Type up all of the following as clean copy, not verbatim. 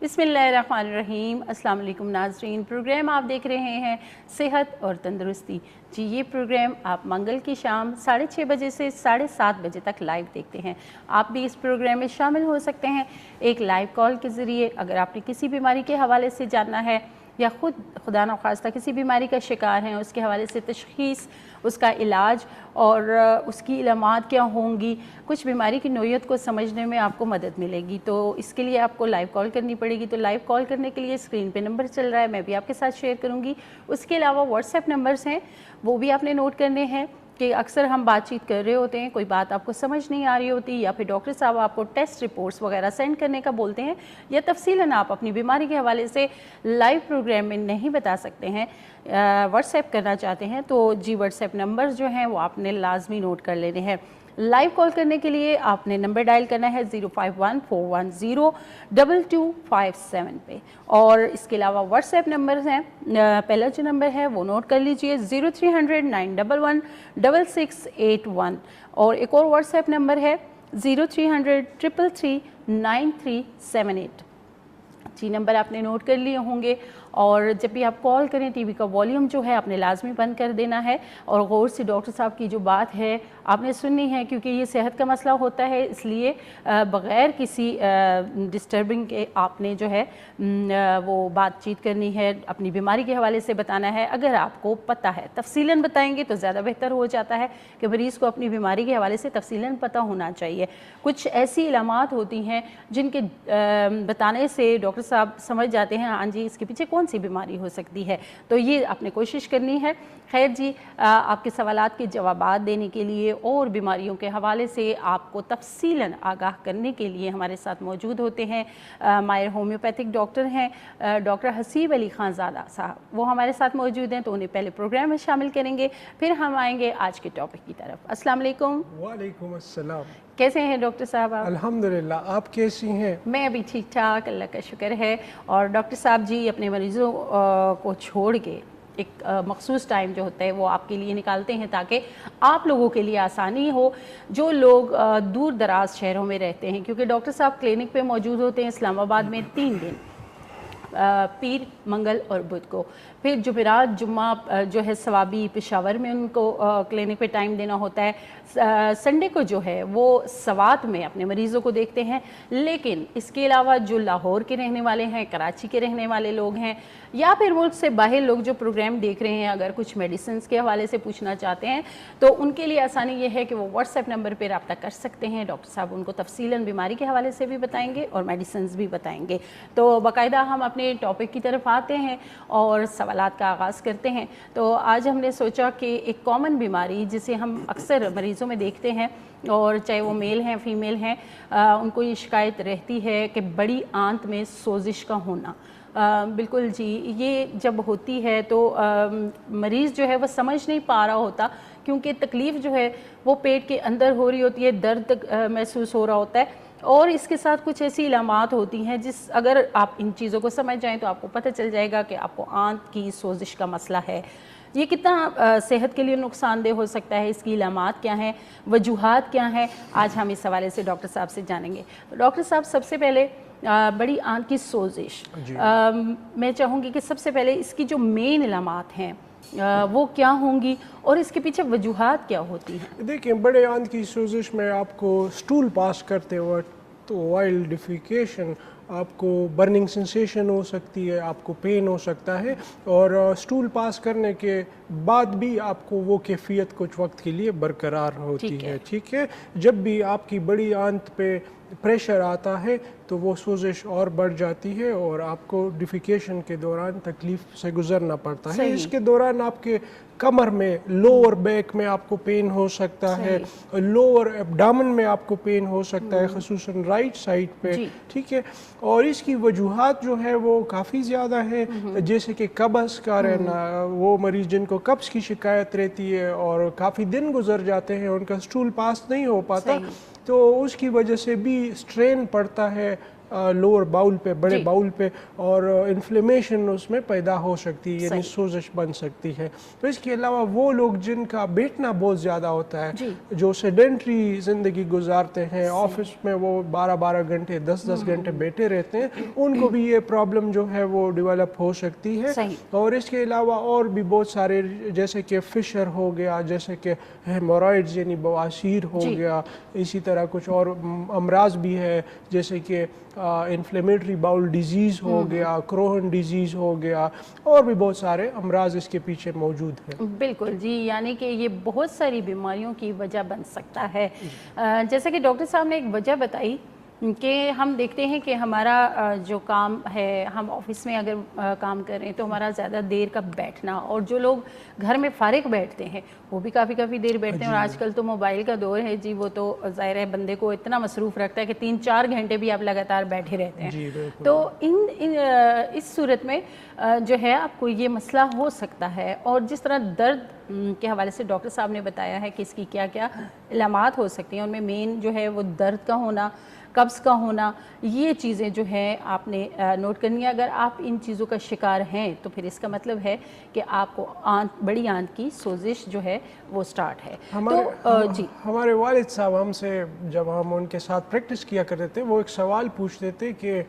बिस्मिल्लाहिर्रहमानिर्रहीम। अस्सलाम वालेकुम नाज़रीन, प्रोग्राम आप देख रहे हैं सेहत और तंदुरुस्ती। जी, ये प्रोग्राम आप मंगल की शाम 6:30 बजे से 7:30 बजे तक लाइव देखते हैं। आप भी इस प्रोग्राम में शामिल हो सकते हैं एक लाइव कॉल के ज़रिए। अगर आपने किसी बीमारी के हवाले से जानना है या ख़ुद खुदा न ख़ास्ता किसी बीमारी का शिकार हैं, उसके हवाले से तशख़ीस, उसका इलाज और उसकी इलामात क्या होंगी, कुछ बीमारी की नोयत को समझने में आपको मदद मिलेगी। तो इसके लिए आपको लाइव कॉल करनी पड़ेगी। तो लाइव कॉल करने के लिए स्क्रीन पे नंबर चल रहा है, मैं भी आपके साथ शेयर करूँगी। उसके अलावा व्हाट्सएप नंबर्स हैं, वो भी आपने नोट करने हैं कि अक्सर हम बातचीत कर रहे होते हैं, कोई बात आपको समझ नहीं आ रही होती या फिर डॉक्टर साहब आपको टेस्ट रिपोर्ट्स वगैरह सेंड करने का बोलते हैं या तफसीलन आप अपनी बीमारी के हवाले से लाइव प्रोग्राम में नहीं बता सकते हैं, व्हाट्सएप करना चाहते हैं, तो जी व्हाट्सएप नंबर्स जो हैं वो आपने लाजमी नोट कर लेने हैं। लाइव कॉल करने के लिए आपने नंबर डायल करना है 0514102257 पे। और इसके अलावा व्हाट्सएप नंबर्स हैं, पहला जो नंबर है वो नोट कर लीजिए 0300911681 और एक और व्हाट्सएप नंबर है 0300333938। जी, नंबर आपने नोट कर लिए होंगे। और जब भी आप कॉल करें टीवी का वॉल्यूम जो है आपने लाजमी बंद कर देना है और गौर से डॉक्टर साहब की जो बात है आपने सुननी है, क्योंकि ये सेहत का मसला होता है, इसलिए बग़ैर किसी डिस्टर्बिंग के आपने जो है वो बातचीत करनी है, अपनी बीमारी के हवाले से बताना है। अगर आपको पता है, तफसीलन बताएंगे तो ज़्यादा बेहतर हो जाता है कि मरीज़ को अपनी बीमारी के हवाले से तफसीलन पता होना चाहिए। कुछ ऐसी इलामात होती हैं जिनके बताने से डॉक्टर साहब समझ जाते हैं हाँ जी इसके पीछे कौन सी बीमारी हो सकती है, तो ये आपने कोशिश करनी है। खैर जी, आपके सवालात के जवाबात देने के लिए और बीमारियों के हवाले से आपको तफसीलन आगाह करने के लिए हमारे साथ मौजूद होते हैं माहिर होम्योपैथिक डॉक्टर हैं डॉक्टर हसीब अली खानज़ादा साहब, वो हमारे साथ मौजूद हैं। तो उन्हें पहले प्रोग्राम में शामिल करेंगे, फिर हम आएंगे आज के टॉपिक की तरफ। अस्सलाम वालेकुम। वालेकुम अस्सलाम। कैसे हैं डॉक्टर साहब आप? अल्हम्दुलिल्लाह, आप कैसी हैं? मैं भी ठीक ठाक, अल्लाह का शुक्र है। और डॉक्टर साहब जी अपने मरीज़ों को छोड़ के एक मखसूस टाइम जो होता है वो आपके लिए निकालते हैं ताकि आप लोगों के लिए आसानी हो, जो लोग दूर दराज शहरों में रहते हैं, क्योंकि डॉक्टर साहब क्लिनिक पे मौजूद होते हैं इस्लामाबाद में 3 दिन, पीर, मंगल और बुध को। फिर जुमेरात जुम्मा जो है सवाबी पेशावर में उनको क्लिनिक पे टाइम देना होता है। संडे को जो है वो सवात में अपने मरीज़ों को देखते हैं। लेकिन इसके अलावा जो लाहौर के रहने वाले हैं, कराची के रहने वाले लोग हैं या फिर मुल्क से बाहर लोग जो प्रोग्राम देख रहे हैं, अगर कुछ मेडिसिन के हवाले से पूछना चाहते हैं तो उनके लिए आसानी ये है कि वो व्हाट्सएप नंबर पर रब्ता कर सकते हैं। डॉक्टर साहब उनको तफसीलन बीमारी के हवाले से भी बताएंगे और मेडिसिन भी बताएंगे। तो बाकायदा हम अपने टॉपिक की तरफ आते हैं और सवालात का आगाज़ करते हैं। तो आज हमने सोचा कि एक कॉमन बीमारी जिसे हम अक्सर मरीज़ों में देखते हैं, और चाहे वो मेल हैं फीमेल हैं, उनको ये शिकायत रहती है कि बड़ी आंत में सोजिश का होना। बिल्कुल जी, ये जब होती है तो मरीज़ जो है वो समझ नहीं पा रहा होता, क्योंकि तकलीफ़ जो है वो पेट के अंदर हो रही होती है, दर्द महसूस हो रहा होता है और इसके साथ कुछ ऐसी इलामात होती हैं जिस अगर आप इन चीज़ों को समझ जाएं तो आपको पता चल जाएगा कि आपको आंत की सोजिश का मसला है। ये कितना सेहत के लिए नुकसानदेह हो सकता है, इसकी इलामात क्या हैं, वजूहात क्या हैं, आज हम इस हवाले से डॉक्टर साहब से जानेंगे। तो डॉक्टर साहब सबसे पहले बड़ी आंत की सोजिश, मैं चाहूँगी कि सबसे पहले इसकी जो मेन इलामात हैं वो क्या होंगी और इसके पीछे वजूहात क्या होती हैं? देखिए, बड़े आंत की सोजिश में आपको स्टूल पास करते वक्त तो वाइल्ड डिफिकेशन, आपको बर्निंग सेंसेशन हो सकती है, आपको पेन हो सकता है और स्टूल पास करने के बाद भी आपको वो कैफियत कुछ वक्त के लिए बरकरार होती है। ठीक है, जब भी आपकी बड़ी आंत पे प्रेशर आता है तो वो सोजिश और बढ़ जाती है और आपको डिफिकेशन के दौरान तकलीफ से गुजरना पड़ता है। इसके दौरान आपके कमर में, लोअर बैक में आपको पेन हो सकता है, लोअर एब्डामन में आपको पेन हो सकता है, ख़ुसूसन राइट साइड पे। ठीक है, और इसकी वजूहात जो है वो काफ़ी ज़्यादा है, जैसे कि कब्ज़ का रहना, वो मरीज़ जिनको कब्ज़ की शिकायत रहती है और काफ़ी दिन गुजर जाते हैं, उनका स्टूल पास नहीं हो पाता, तो उसकी वजह से भी स्ट्रेन पड़ता है लोअर बाउल पे, बड़े जी। बाउल पे, और इन्फ्लेमेशन उसमें पैदा हो सकती है, यानी सही। सोजिश बन सकती है। तो इसके अलावा वो लोग जिनका बैठना बहुत ज़्यादा होता है, जी। जो सेडेंट्री ज़िंदगी गुजारते हैं, ऑफिस में वो 12-12 घंटे 10-10 घंटे बैठे रहते हैं, उनको भी ये प्रॉब्लम जो है वो डेवलप हो सकती है। सही। और इसके अलावा और भी बहुत सारे, जैसे कि फिशर हो गया, जैसे कि हेमोरॉइड्स यानी बवासीर हो जी। गया, इसी तरह कुछ और अमराज भी है, जैसे कि इन्फ्लेमेटरी बाउल डिजीज़ हो गया, क्रोहन डिजीज़ हो गया, और भी बहुत सारे अमराज इसके पीछे मौजूद हैं। बिल्कुल जी, यानी कि ये बहुत सारी बीमारियों की वजह बन सकता है। जैसा कि डॉक्टर साहब ने एक वजह बताई कि हम देखते हैं कि हमारा जो काम है, हम ऑफिस में अगर काम कर रहे हैं तो हमारा ज़्यादा देर का बैठना, और जो लोग घर में फारिग बैठते हैं वो भी काफ़ी देर बैठते हैं। और आजकल तो मोबाइल का दौर है जी, वो तो ज़ाहिर है बंदे को इतना मसरूफ़ रखता है कि 3-4 घंटे भी आप लगातार बैठे रहते हैं। जी बिल्कुल। तो इस सूरत में जो है आपको ये मसला हो सकता है। और जिस तरह दर्द के हवाले से डॉक्टर साहब ने बताया है कि इसकी क्या क्या इलामात हो सकती हैं, उनमें मेन जो है वो दर्द का होना, कब्ज़ का होना, ये चीज़ें जो हैं आपने नोट करनी है। अगर आप इन चीज़ों का शिकार हैं तो फिर इसका मतलब है कि आपको बड़ी आंत की सोजिश जो है वो स्टार्ट है। जी हमारे वालिद साहब हमसे, जब हम उनके साथ प्रैक्टिस किया करते थे, वो एक सवाल पूछते थे कि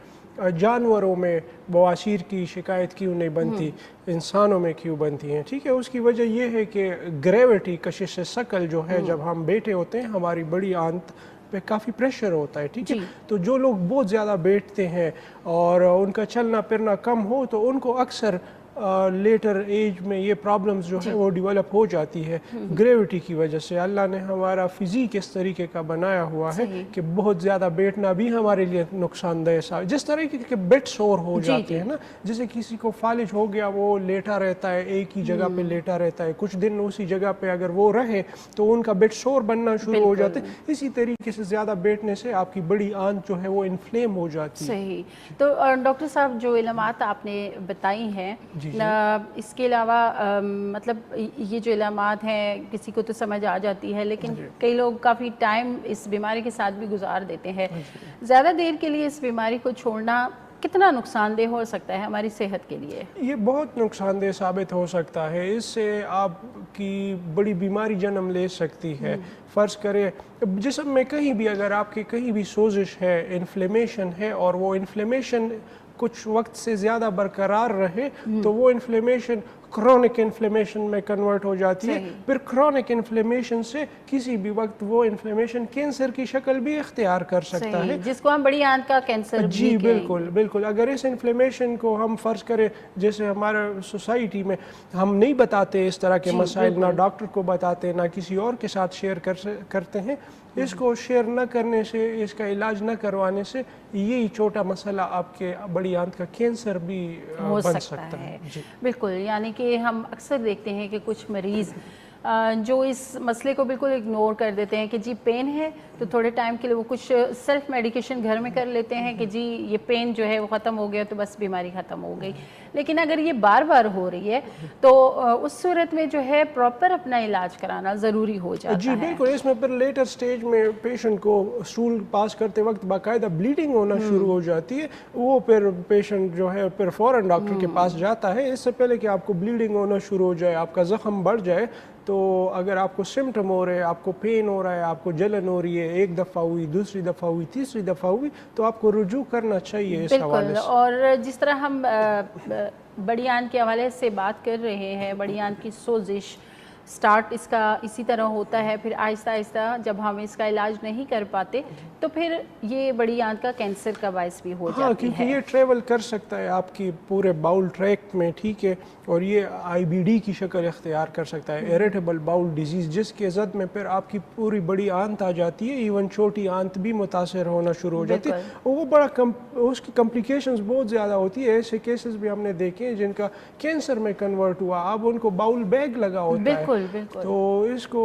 जानवरों में बवासीर की शिकायत क्यों नहीं बनती, इंसानों में क्यों बनती हैं। ठीक है, उसकी वजह यह है कि ग्रेविटी, कशिश शकल जो है, जब हम बैठे होते हैं हमारी बड़ी आंत पे काफ़ी प्रेशर होता है। ठीक है, तो जो लोग बहुत ज़्यादा बैठते हैं और उनका चलना फिरना कम हो, तो उनको अक्सर लेटर एज में ये प्रॉब्लम्स जो है वो डेवलप हो जाती है ग्रेविटी की वजह से। अल्लाह ने हमारा फिज़ीक इस तरीके का बनाया हुआ है कि बहुत ज़्यादा बैठना भी हमारे लिए नुकसानदेह। जिस तरीके के बेड सोर हो जाते हैं ना, जैसे किसी को फालिज हो गया, वो लेटा रहता है, एक ही जगह पे लेटा रहता है, कुछ दिन उसी जगह पे अगर वो रहे तो उनका बेड सोर बनना शुरू हो जाते हैं। इसी तरीके से ज़्यादा बैठने से आपकी बड़ी आंत जो है वो इन्फ्लेम हो जाती है। सही। तो डॉक्टर साहब, जो इलामात आपने बताई हैं, इसके अलावा मतलब ये जो इलामात हैं किसी को तो समझ आ जाती है, लेकिन कई लोग काफ़ी टाइम इस बीमारी के साथ भी गुजार देते हैं। ज़्यादा देर के लिए इस बीमारी को छोड़ना कितना नुकसानदेह हो सकता है हमारी सेहत के लिए? ये बहुत नुकसानदेह साबित हो सकता है। इससे आपकी बड़ी बीमारी जन्म ले सकती है। फ़र्ज़ करें जिस्म में कहीं भी, अगर आपके कहीं भी सोजिश है, इन्फ्लेमेशन है, और वो इन्फ्लेमेशन कुछ वक्त से ज़्यादा बरकरार रहे, तो वो इन्फ्लेमेशन क्रोनिक इन्फ्लेमेशन में कन्वर्ट हो जाती है। फिर क्रोनिक इन्फ्लेमेशन से किसी भी वक्त वो इन्फ्लेमेशन कैंसर की शक्ल भी इख्तियार कर सकता है, जिसको हम बड़ी आंत का कैंसर जी बिल्कुल बिल्कुल। अगर इस इन्फ्लेमेशन को हम फ़र्ज़ करें, जैसे हमारे सोसाइटी में हम नहीं बताते इस तरह के मसाइल, ना डॉक्टर को बताते, ना किसी और के साथ शेयर करते हैं, इसको शेयर न करने से, इसका इलाज न करवाने से यही छोटा मसला आपके बड़ी आंत का कैंसर भी बन सकता है। बिल्कुल, यानी कि हम अक्सर देखते हैं कि कुछ मरीज़ जो इस मसले को बिल्कुल इग्नोर कर देते हैं कि जी पेन है तो थोड़े टाइम के लिए वो कुछ सेल्फ मेडिकेशन घर में कर लेते हैं कि जी ये पेन जो है वो ख़त्म हो गया तो बस बीमारी ख़त्म हो गई। लेकिन अगर ये बार बार हो रही है तो उस सूरत में जो है प्रॉपर अपना इलाज कराना ज़रूरी हो जाता है। जी बिल्कुल। इसमें फिर लेटर स्टेज में पेशेंट को स्टूल पास करते वक्त बाकायदा ब्लीडिंग होना शुरू हो जाती है। वो फिर पेशेंट जो है फिर फ़ौरन डॉक्टर के पास जाता है। इससे पहले कि आपको ब्लीडिंग होना शुरू हो जाए, आपका ज़ख़म बढ़ जाए, तो अगर आपको सिम्टम हो रहे हैं, आपको पेन हो रहा है, आपको जलन हो रही है, एक दफ़ा हुई, दूसरी दफ़ा हुई, तीसरी दफ़ा हुई, तो आपको रुजू करना चाहिए इस हवाले से। और जिस तरह हम बड़ी आंत के हवाले से बात कर रहे हैं, बड़ी आंत की सोजिश स्टार्ट इसका इसी तरह होता है, फिर आहिस्ता आहिस्ता जब हम इसका इलाज नहीं कर पाते तो फिर ये बड़ी आंत का कैंसर का बायस भी हो जाती क्योंकि है। ये ट्रेवल कर सकता है आपकी पूरे बाउल ट्रैक में, ठीक है, और ये आईबीडी की शक्ल इख्तियार कर सकता है, इरिटेबल बाउल डिजीज़, जिसके ज़द में फिर आपकी पूरी बड़ी आंत आ जाती है, इवन छोटी आंत भी मुतासर होना शुरू हो जाती है। वो बड़ा उसकी कॉम्प्लिकेशंस बहुत ज़्यादा होती है। ऐसे केसेस भी हमने देखे हैं जिनका कैंसर में कन्वर्ट हुआ, अब उनको बाउल बैग लगा होता है। बिल्कुल। तो इसको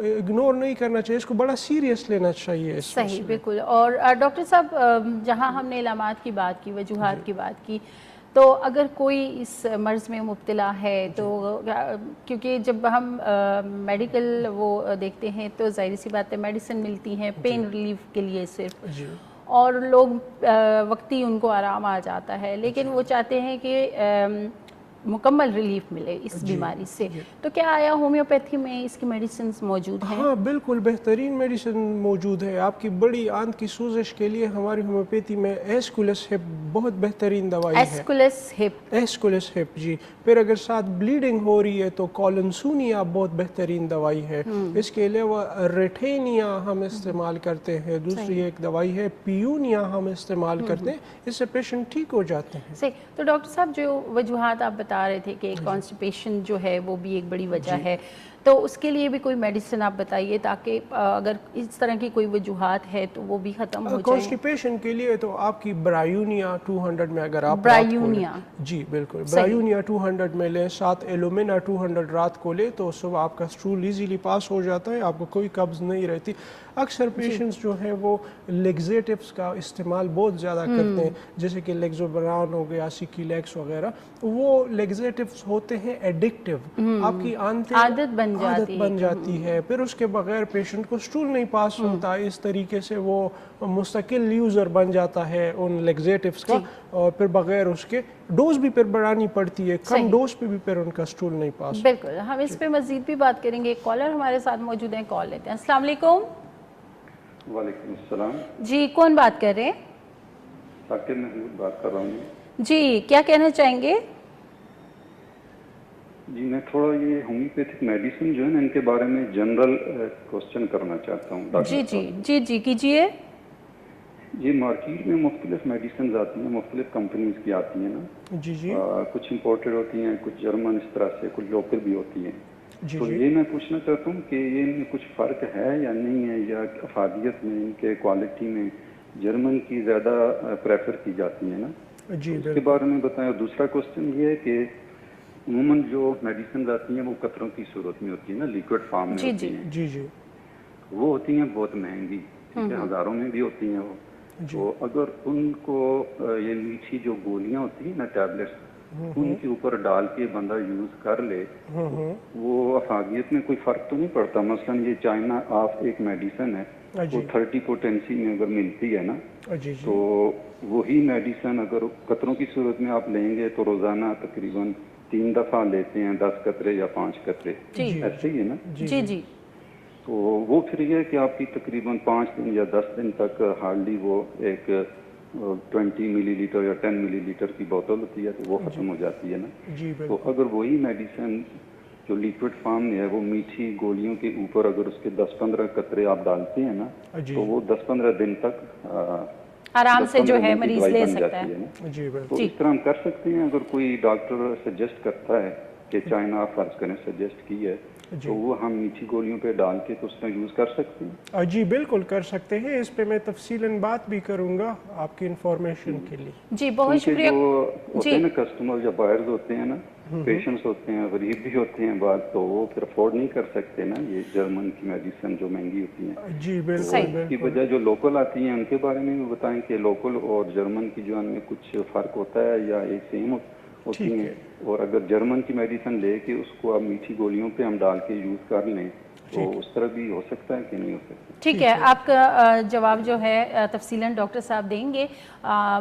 इग्नोर नहीं करना चाहिए, इसको बड़ा सीरियस लेना चाहिए। सही, बिल्कुल। और डॉक्टर साहब, जहां हमने इलामात की बात की, वजूहात की बात की, तो अगर कोई इस मर्ज़ में मुब्तला है तो क्योंकि जब हम मेडिकल वो देखते हैं तो ज़ाहिर सी बात है मेडिसिन मिलती हैं पेन रिलीफ के लिए सिर्फ, اور لوگ وقتی ان کو آرام آ جاتا ہے، لیکن وہ چاہتے ہیں کہ مکمل ریلیف ملے اس بیماری سے. تو کیا آیا ہومیوپیتھی میں اس کی میڈیسنز موجود ہیں؟ ہاں بالکل بہترین میڈیسن موجود ہے. آپ کی بڑی آنت کی سوزش کے لیے ہماری ہومیوپیتھی میں ایسکولس ہپ بہت بہترین دوائی ہے. ایسکولس ہپ جی. پھر اگر ساتھ بلیڈنگ ہو رہی ہے تو کولنسونیا بہت بہترین دوائی ہے. اس کے علاوہ ریٹینیا ہم استعمال کرتے ہیں. دوسری ایک دوائی ہے پیونیا ہم استعمال کرتے ہیں. اس سے پیشنٹ ٹھیک ہو جاتے ہیں. صحیح. تو ڈاکٹر صاحب جو وجوہات آپ بتا رہے تھے کہ کانسٹیپیشن جو ہے وہ بھی ایک بڑی وجہ ہے، تو اس کے لیے بھی کوئی میڈیسن آپ بتائیے تاکہ اگر اس طرح کی کوئی وجوہات ہے تو وہ بھی ختم ہو جائیں. کانسٹیپیشن کے لیے تو آپ کی برایونیا 200 میں اگر آپ برایونیا جی بالکل برایونیا 200 میں لیں، ساتھ ایلومینا 200 رات کو لیں تو صبح آپ کا اسٹول ایزیلی پاس ہو جاتا ہے، آپ کو کوئی قبض نہیں رہتی. اکثر پیشنٹس جو ہیں وہ لیگزیٹیوس کا استعمال بہت زیادہ کرتے ہیں، جیسے کہ لیگزوبران ہو گیا، سیکیلیکس وغیرہ. وہ لیگزیٹیوس ہوتے ہیں ایڈکٹیو، آپ کی عادت بن جاتی ہے. پھر اس کے بغیر پیشنٹ کو اسٹول نہیں پاس ہوتا. اس طریقے سے وہ مستقل یوزر بن جاتا ہے ان لیگزیٹیوس کا، اور پھر بغیر اس کے ڈوز بھی پھر بڑھانی پڑتی ہے. کم ڈوز پہ بھی پھر ان کا اسٹول نہیں پاس. بالکل، ہم اس پہ مزید بھی بات کریں گے. ایک کالر ہمارے ساتھ موجود ہیں، کال لیتے ہیں. السلام علیکم. وعلیکم السلام. جی کون بات کر رہے ہیں؟ ثاقب محمود بات کر رہا ہوں. جی کیا کہنا چاہیں گے؟ جی میں تھوڑا یہ ہومیوپیتھک میڈیسن جو ہے نا ان کے بارے میں جنرل کوسچن کرنا چاہتا ہوں. جی کیجیے. جی مارکیٹ میں مختلف میڈیسنز آتی ہیں، مختلف کمپنیز کی آتی ہیں نا. جی کچھ امپورٹڈ ہوتی ہیں، کچھ جرمن اس طرح سے، کچھ لوکل بھی ہوتی ہیں. تو یہ میں پوچھنا چاہتا ہوں کہ یہ ان میں کچھ فرق ہے یا نہیں ہے، یا افادیت میں ان کے کوالٹی میں جرمن کی زیادہ پریفر کی جاتی ہے نا. اس کے بارے میں بتائیں. اور دوسرا کوسچن یہ ہے کہ عموماً جو میڈیسنز آتی ہیں وہ قطروں کی صورت میں ہوتی ہیں نا، لیکوڈ فارم میں ہوتی ہیں. جی وہ ہوتی ہیں بہت مہنگی، ٹھیک ہے، ہزاروں میں بھی ہوتی ہیں وہ. تو اگر ان کو یہ میٹھی جو گولیاں ہوتی ہیں نا، ٹیبلٹس، ان کے اوپر ڈال کے بندہ یوز کر لے، وہ افادیت میں کوئی فرق تو نہیں پڑتا؟ مثلاً یہ چائنا آف ایک میڈیسن ہے، وہ 30 پوٹینسی میں اگر ملتی ہے نا، تو وہی میڈیسن اگر قطروں کی صورت میں آپ لیں گے تو روزانہ تقریباً 3 دفعہ لیتے ہیں، 10 قطرے یا 5 قطرے، ایسے ہی ہے نا. جی تو وہ پھر یہ ہے کہ آپ کی تقریباً 5 دن یا 10 دن تک ہارڈلی وہ ایک 20 ملی لیٹر یا 10 ملی لیٹر کی بوتل ہوتی ہے تو وہ ختم ہو جاتی ہے نا. تو اگر وہی میڈیسن جو لیکوڈ فارم میں ہے وہ میٹھی گولیوں کے اوپر اگر اس کے 10-15 قطرے آپ ڈالتے ہیں نا، تو وہ 10-15 دن تک آرام سے جو ہے مریض لے سکتا ہے. تو اس طرح ہم کر سکتے ہیں. اگر کوئی ڈاکٹر سجیسٹ کرتا ہے کہ چائنا فرض کریں سجیسٹ کی ہے، تو وہ ہم میٹھی گولیوں پہ ڈال کے تو اس کا یوز کر سکتے ہیں. جی بالکل کر سکتے ہیں. اس پہ میں تفصیلاً بات بھی کروں گا آپ کی انفارمیشن کے لیے. جی بہت شکریہ. جو ہوتے ہیں نا کسٹمر یا بائرز ہوتے ہیں نا، پیشنٹس ہوتے ہیں، غریب بھی ہوتے ہیں بعض، تو وہ پھر افورڈ نہیں کر سکتے نا یہ جرمن کی میڈیسن جو مہنگی ہوتی ہیں. جی بالکل. اس کی وجہ جو لوکل آتی ہیں ان کے بارے میں بھی بتائیں کہ لوکل اور جرمن کی جو ان میں کچھ فرق ہوتا ہے یا ایک سیم ہوتی ہیں. اور اگر جرمن کی میڈیسن لے کے اس کو آپ میٹھی گولیوں پہ ہم ڈال کے یوز کر لیں تو اس طرح بھی ہو سکتا ہے کہ نہیں ہو سکتا؟ ٹھیک ہے، آپ کا جواب جو ہے تفصیلاً ڈاکٹر صاحب دیں گے.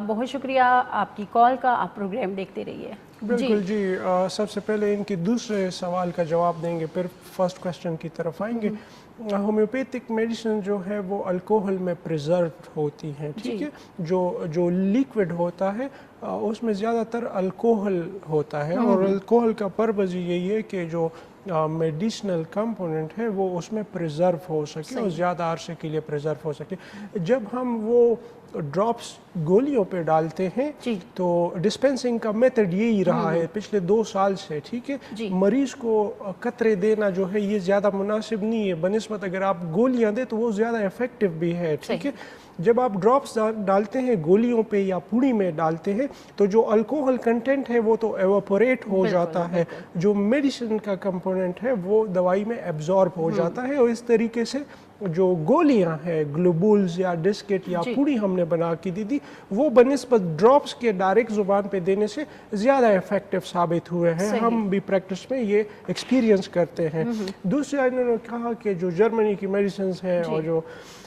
بہت شکریہ آپ کی کال کا. آپ پروگرام دیکھتے رہیے. بالکل جی. سب سے پہلے ان کے دوسرے سوال کا جواب دیں گے، پھر فرسٹ کوسچن کی طرف آئیں گے. ہومیوپیتھک میڈیسن جو ہے وہ الکوہل میں پریزروڈ ہوتی ہیں، ٹھیک ہے. جو لیکوڈ ہوتا ہے اس میں زیادہ تر الکوہل ہوتا ہے، اور الکوہل کا پرپز یہی ہے کہ جو میڈیسنل کمپوننٹ ہے وہ اس میں پریزرو ہو سکے اور زیادہ عرصے کے لیے پریزرو ہو سکے. جب ہم وہ ڈراپس گولیوں پہ ڈالتے ہیں تو ڈسپینسنگ کا میتھڈ یہی رہا ہے پچھلے 2 سال سے، ٹھیک ہے. مریض کو قطرے دینا جو ہے یہ زیادہ مناسب نہیں ہے بنسبت اگر آپ گولیاں دیں تو وہ زیادہ افیکٹو بھی ہے، ٹھیک ہے. جب آپ ڈراپس ڈالتے ہیں گولیوں پہ یا پوڑی میں ڈالتے ہیں تو جو الکوہل کنٹینٹ ہے وہ تو ایواپوریٹ ہو جاتا ہے، جو میڈیسن کا کمپوننٹ ہے وہ دوائی میں ایبزارب ہو جاتا ہے، اور اس طریقے سے جو گولیاں ہیں گلوبولز یا ڈسکٹ یا پوڑی ہم نے بنا کے دی وہ بنسبت ڈراپس کے ڈائریکٹ زبان پہ دینے سے زیادہ افیکٹو ثابت ہوئے ہیں. ہم بھی پریکٹس میں یہ ایکسپیرینس کرتے ہیں. دوسرا انہوں نے کہا کہ جو جرمنی کی میڈیسنز ہیں اور جو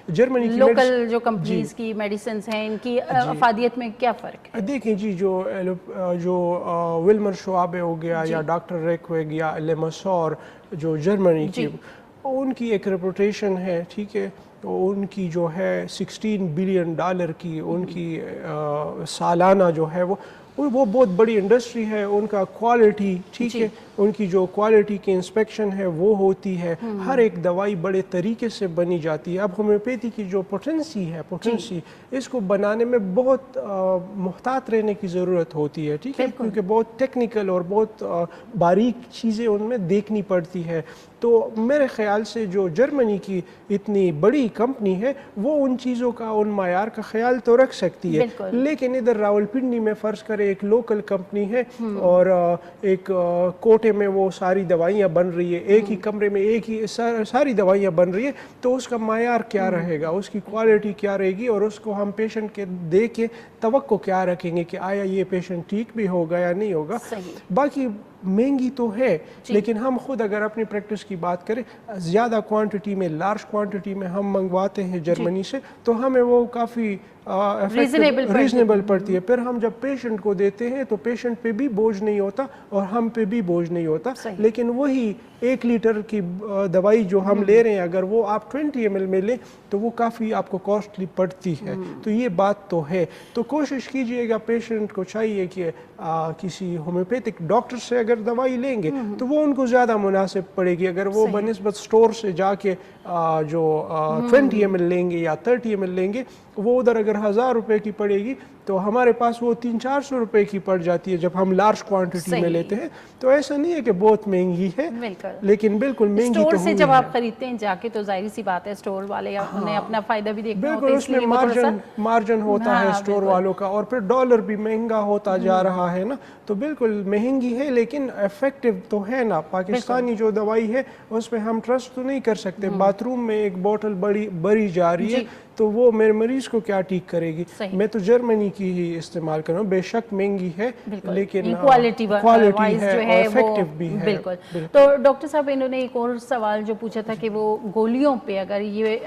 جرمنی کی لوکل جو कंपनीज की मेडिसिन हैं, इनकी अफादियत में क्या फ़र्क है? देखिए जी, जो विल्मर श्वाबे हो गया या डॉक्टर रेक हो गया, लेमसोर जो जर्मनी की, उनकी एक रेपुटेशन है, ठीक है। तो उनकी जो है $16 बिलियन की उनकी सालाना जो है वो बहुत बड़ी इंडस्ट्री है। उनका क्वालिटी, ठीक है, उनकी जो क्वालिटी की इंस्पेक्शन है वो होती है, हर एक दवाई बड़े तरीके से बनी जाती है। अब होम्योपैथी की जो पोटेंसी इसको बनाने में बहुत मुहतात रहने की ज़रूरत होती है, ठीक है, क्योंकि बहुत टेक्निकल और बहुत बारीक चीज़ें उनमें देखनी पड़ती है। तो मेरे ख़्याल से जो जर्मनी की इतनी बड़ी कंपनी है वो उन चीज़ों का, उन मायार का ख्याल तो रख सकती है, लेकिन इधर रावलपिंडी में फ़र्ज़ करें एक लोकल कंपनी है और एक कोटे में वो सारी दवाइयाँ बन रही है, एक ही कमरे में एक ही सारी दवाइयाँ बन रही है, तो उसका मायार क्या रहेगा, उसकी क्वालिटी क्या रहेगी, और उसको हम पेशेंट के दे के तवक्को क्या रखेंगे कि आया ये पेशेंट ठीक भी होगा या नहीं होगा। बाकी महंगी तो है, लेकिन हम खुद अगर अपनी प्रैक्टिस की बात करें, ज़्यादा क्वांटिटी में, लार्ज क्वांटिटी में हम मंगवाते हैं जर्मनी से, तो हमें वो काफ़ी रीजनेबल पड़ती है। फिर हम जब पेशेंट को देते हैं तो पेशेंट पे भी बोझ नहीं होता और हम पे भी बोझ नहीं होता। लेकिन वही 1 लीटर की दवाई जो हम ले रहे हैं, अगर वो आप 20 ml में लें तो वो काफ़ी आपको कॉस्टली पड़ती है। तो ये बात तो है। तो कोशिश कीजिएगा, पेशेंट को चाहिए कि किसी होम्योपैथिक डॉक्टर से अगर दवाई लेंगे तो वो उनको ज़्यादा मुनासिब पड़ेगी। अगर वो बनिस्बत स्टोर से जाके जो 20 ml लेंगे या 30 ml लेंगे, वो उधर अगर 1000 रुपये की पड़ेगी तो हमारे पास वो 300-400 रुपये की पड़ जाती है जब हम लार्ज क्वांटिटी में लेते हैं। तो ऐसा नहीं है कि बहुत महंगी है, लेकिन बिल्कुल महंगी स्टोर तो से जब आप खरीदते हैं जाके तो जाहिर सी बात है स्टोर वाले उन्हें अपना फायदा भी देखना होता है, उसमें मार्जिन होता है स्टोर वालों का, और फिर डॉलर भी महंगा होता जा रहा है ना, तो बिल्कुल महंगी है, लेकिन इफेक्टिव तो है ना। पाकिस्तानी जो दवाई है उसमें हम ट्रस्ट तो नहीं कर सकते। बाथरूम में एक बोतल बड़ी जा रही है तो वो मेरे मरीज को क्या ठीक करेगी। मैं तो जर्मनी की ही इस्तेमाल कर रहा हूँ, बेशक महंगी है लेकिन क्वालिटी है और इफेक्टिव भी है। बिल्कुल। तो डॉक्टर साहब, इन्होंने एक और सवाल जो पूछा था कि वो गोलियों पे अगर ये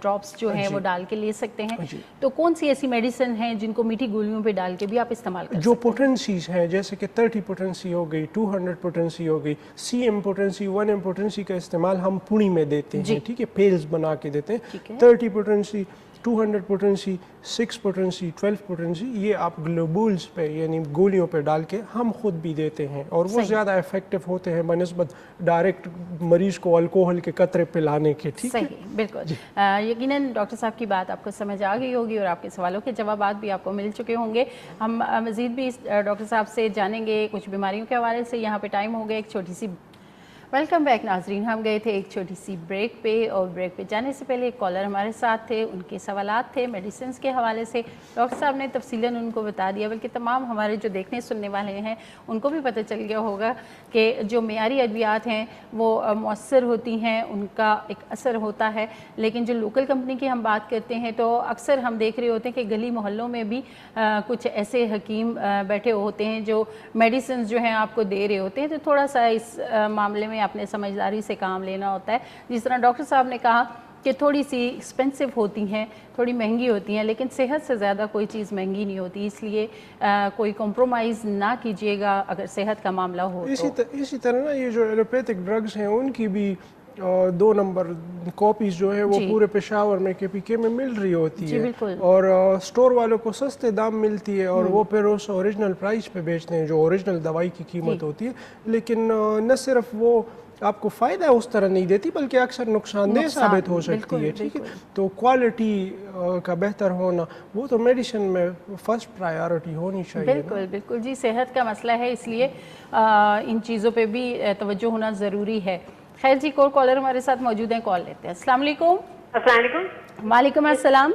ड्रॉप्स जो हैं वो डाल के ले सकते हैं, तो कौन सी ऐसी मेडिसिन है जिनको मीठी गोलियों पे डाल के भी आप इस्तेमाल कर सकते हैं? जो पोटेंसीज हैं, जैसे कि 30 पोटेंसी हो गई, 200 पोटेंसी हो गई, CM पोटेंसी, 1M पोटेंसी का इस्तेमाल हम पुणी में देते हैं, ठीक है, पेल्स बना के देते हैं। 30 पोटेंसी, 200 पोटेंसी, 6 पोटेंसी, 12 पोटेंसी, ये आप ग्लोबुल्स पे यानी गोलियों पे डाल के हम खुद भी देते हैं, और वो ज़्यादा इफेक्टिव होते हैं बनिस्बत डायरेक्ट मरीज को अल्कोहल के कतरे पिलाने के। ठीक है, बिल्कुल। यकीनन डॉक्टर साहब की बात आपको समझ आ गई होगी और आपके सवालों के जवाब भी आपको मिल चुके होंगे। हम मज़ीद भी डॉक्टर साहब से जानेंगे कुछ बीमारियों के हवाले से। यहाँ पे टाइम हो गया एक छोटी सी वेलकम बैक नाजरीन। हम गए थे एक छोटी सी ब्रेक पे, और ब्रेक पे जाने से पहले एक कॉलर हमारे साथ थे, उनके सवालात थे मेडिसिन के हवाले से। डॉक्टर साहब ने तफसीलन उनको बता दिया, बल्कि तमाम हमारे जो देखने सुनने वाले हैं उनको भी पता चल गया होगा कि जो मेयारी अद्वियात हैं वो मौसर होती हैं, उनका एक असर होता है। लेकिन जो लोकल कंपनी की हम बात करते हैं तो अक्सर हम देख रहे होते हैं कि गली मोहल्लों में भी कुछ ऐसे हकीम बैठे होते हैं जो मेडिसिन जो हैं आपको दे रहे होते हैं। तो थोड़ा सा इस मामले में आपने समझदारी से काम लेना होता है। जिस तरह डॉक्टर साहब ने कहा कि थोड़ी सी एक्सपेंसिव होती हैं, थोड़ी महंगी होती हैं, लेकिन सेहत से ज़्यादा कोई चीज़ महंगी नहीं होती, इसलिए कोई कॉम्प्रोमाइज़ ना कीजिएगा अगर सेहत का मामला हो। इसी तरह ना ये जो एलोपैथिक ड्रग्स हैं उनकी भी 2 नंबर कॉपीज जो है वो पूरे पेशावर में KPK में मिल रही होती है, और स्टोर वालों को सस्ते दाम मिलती है, और वो फिर उस ओरिजिनल प्राइस पे बेचते हैं जो ओरिजिनल दवाई की कीमत होती है। लेकिन न सिर्फ वो आपको फ़ायदा उस तरह नहीं देती, बल्कि अक्सर नुकसानदेह साबित हो सकती है। ठीक है, तो क्वालिटी का बेहतर होना वो तो मेडिसिन में फर्स्ट प्रायोरिटी होनी चाहिए। बिल्कुल बिल्कुल जी, सेहत का मसला है, इसलिए इन चीज़ों पे भी तवज्जो होना ज़रूरी है। खैर जी, कोई कॉलर हमारे साथ मौजूद हैं, कॉल लेते हैं। अस्सलाम वालेकुम। अस्सलाम वालेकुम। वालेकुम अस्सलाम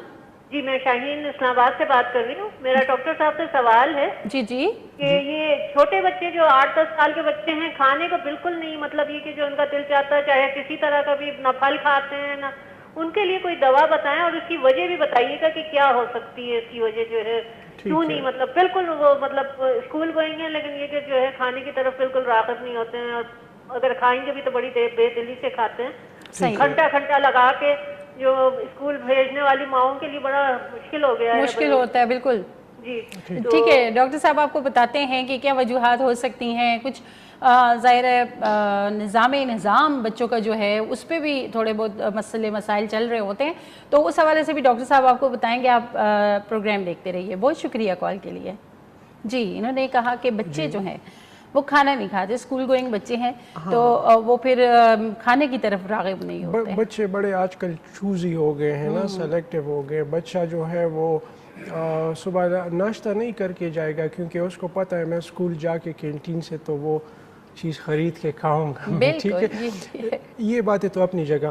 जी, मैं शाहीन इस्लामाबाद से बात कर रही हूँ। मेरा डॉक्टर साहब से सवाल है जी कि ये छोटे बच्चे जो 8-10 साल के बच्चे हैं, खाने को बिल्कुल नहीं, मतलब ये कि जो उनका दिल चाहता है, चाहे किसी तरह का भी, ना फल खाते हैं ना, उनके लिए कोई दवा बताएं और उसकी वजह भी बताइएगा कि क्या हो सकती है इसकी वजह जो है, क्यों नहीं, मतलब बिल्कुल वो मतलब स्कूल गोइंग है, लेकिन ये कि जो है खाने की तरफ बिल्कुल राग़िब नहीं होते हैं, और अगर खाएंगे भी तो बड़ी बेदिली से खाते हैं, खंटा खंटा लगा के جو اسکول بھیجنے والی ماؤں کے لیے بڑا مشکل ہو گیا ہے. مشکل ہوتا ہے بالکل. جی ٹھیک ہے ڈاکٹر صاحب آپ کو بتاتے ہیں کہ کیا وجوہات ہو سکتی ہیں. کچھ ظاہر ہے نظام بچوں کا جو ہے اس پہ بھی تھوڑے بہت مسئلے مسائل چل رہے ہوتے ہیں, تو اس حوالے سے بھی ڈاکٹر صاحب آپ کو بتائیں گے. آپ پروگرام دیکھتے رہیے. بہت شکریہ کال کے لیے. جی انہوں نے کہا کہ بچے جو ہیں وہ کھانا نہیں کھاتے, اسکول گوئنگ بچے ہیں تو وہ پھر کھانے کی طرف راغب نہیں ہوتے. بچے بڑے آج کل چوزی ہو گئے ہیں نا, سلیکٹیو ہو گئے. بچہ جو ہے وہ صبح ناشتہ نہیں کر کے جائے گا کیونکہ اس کو پتہ ہے میں اسکول جا کے کینٹین سے تو وہ چیز خرید کے کھاؤں گا. ٹھیک ہے, یہ باتیں تو اپنی جگہ.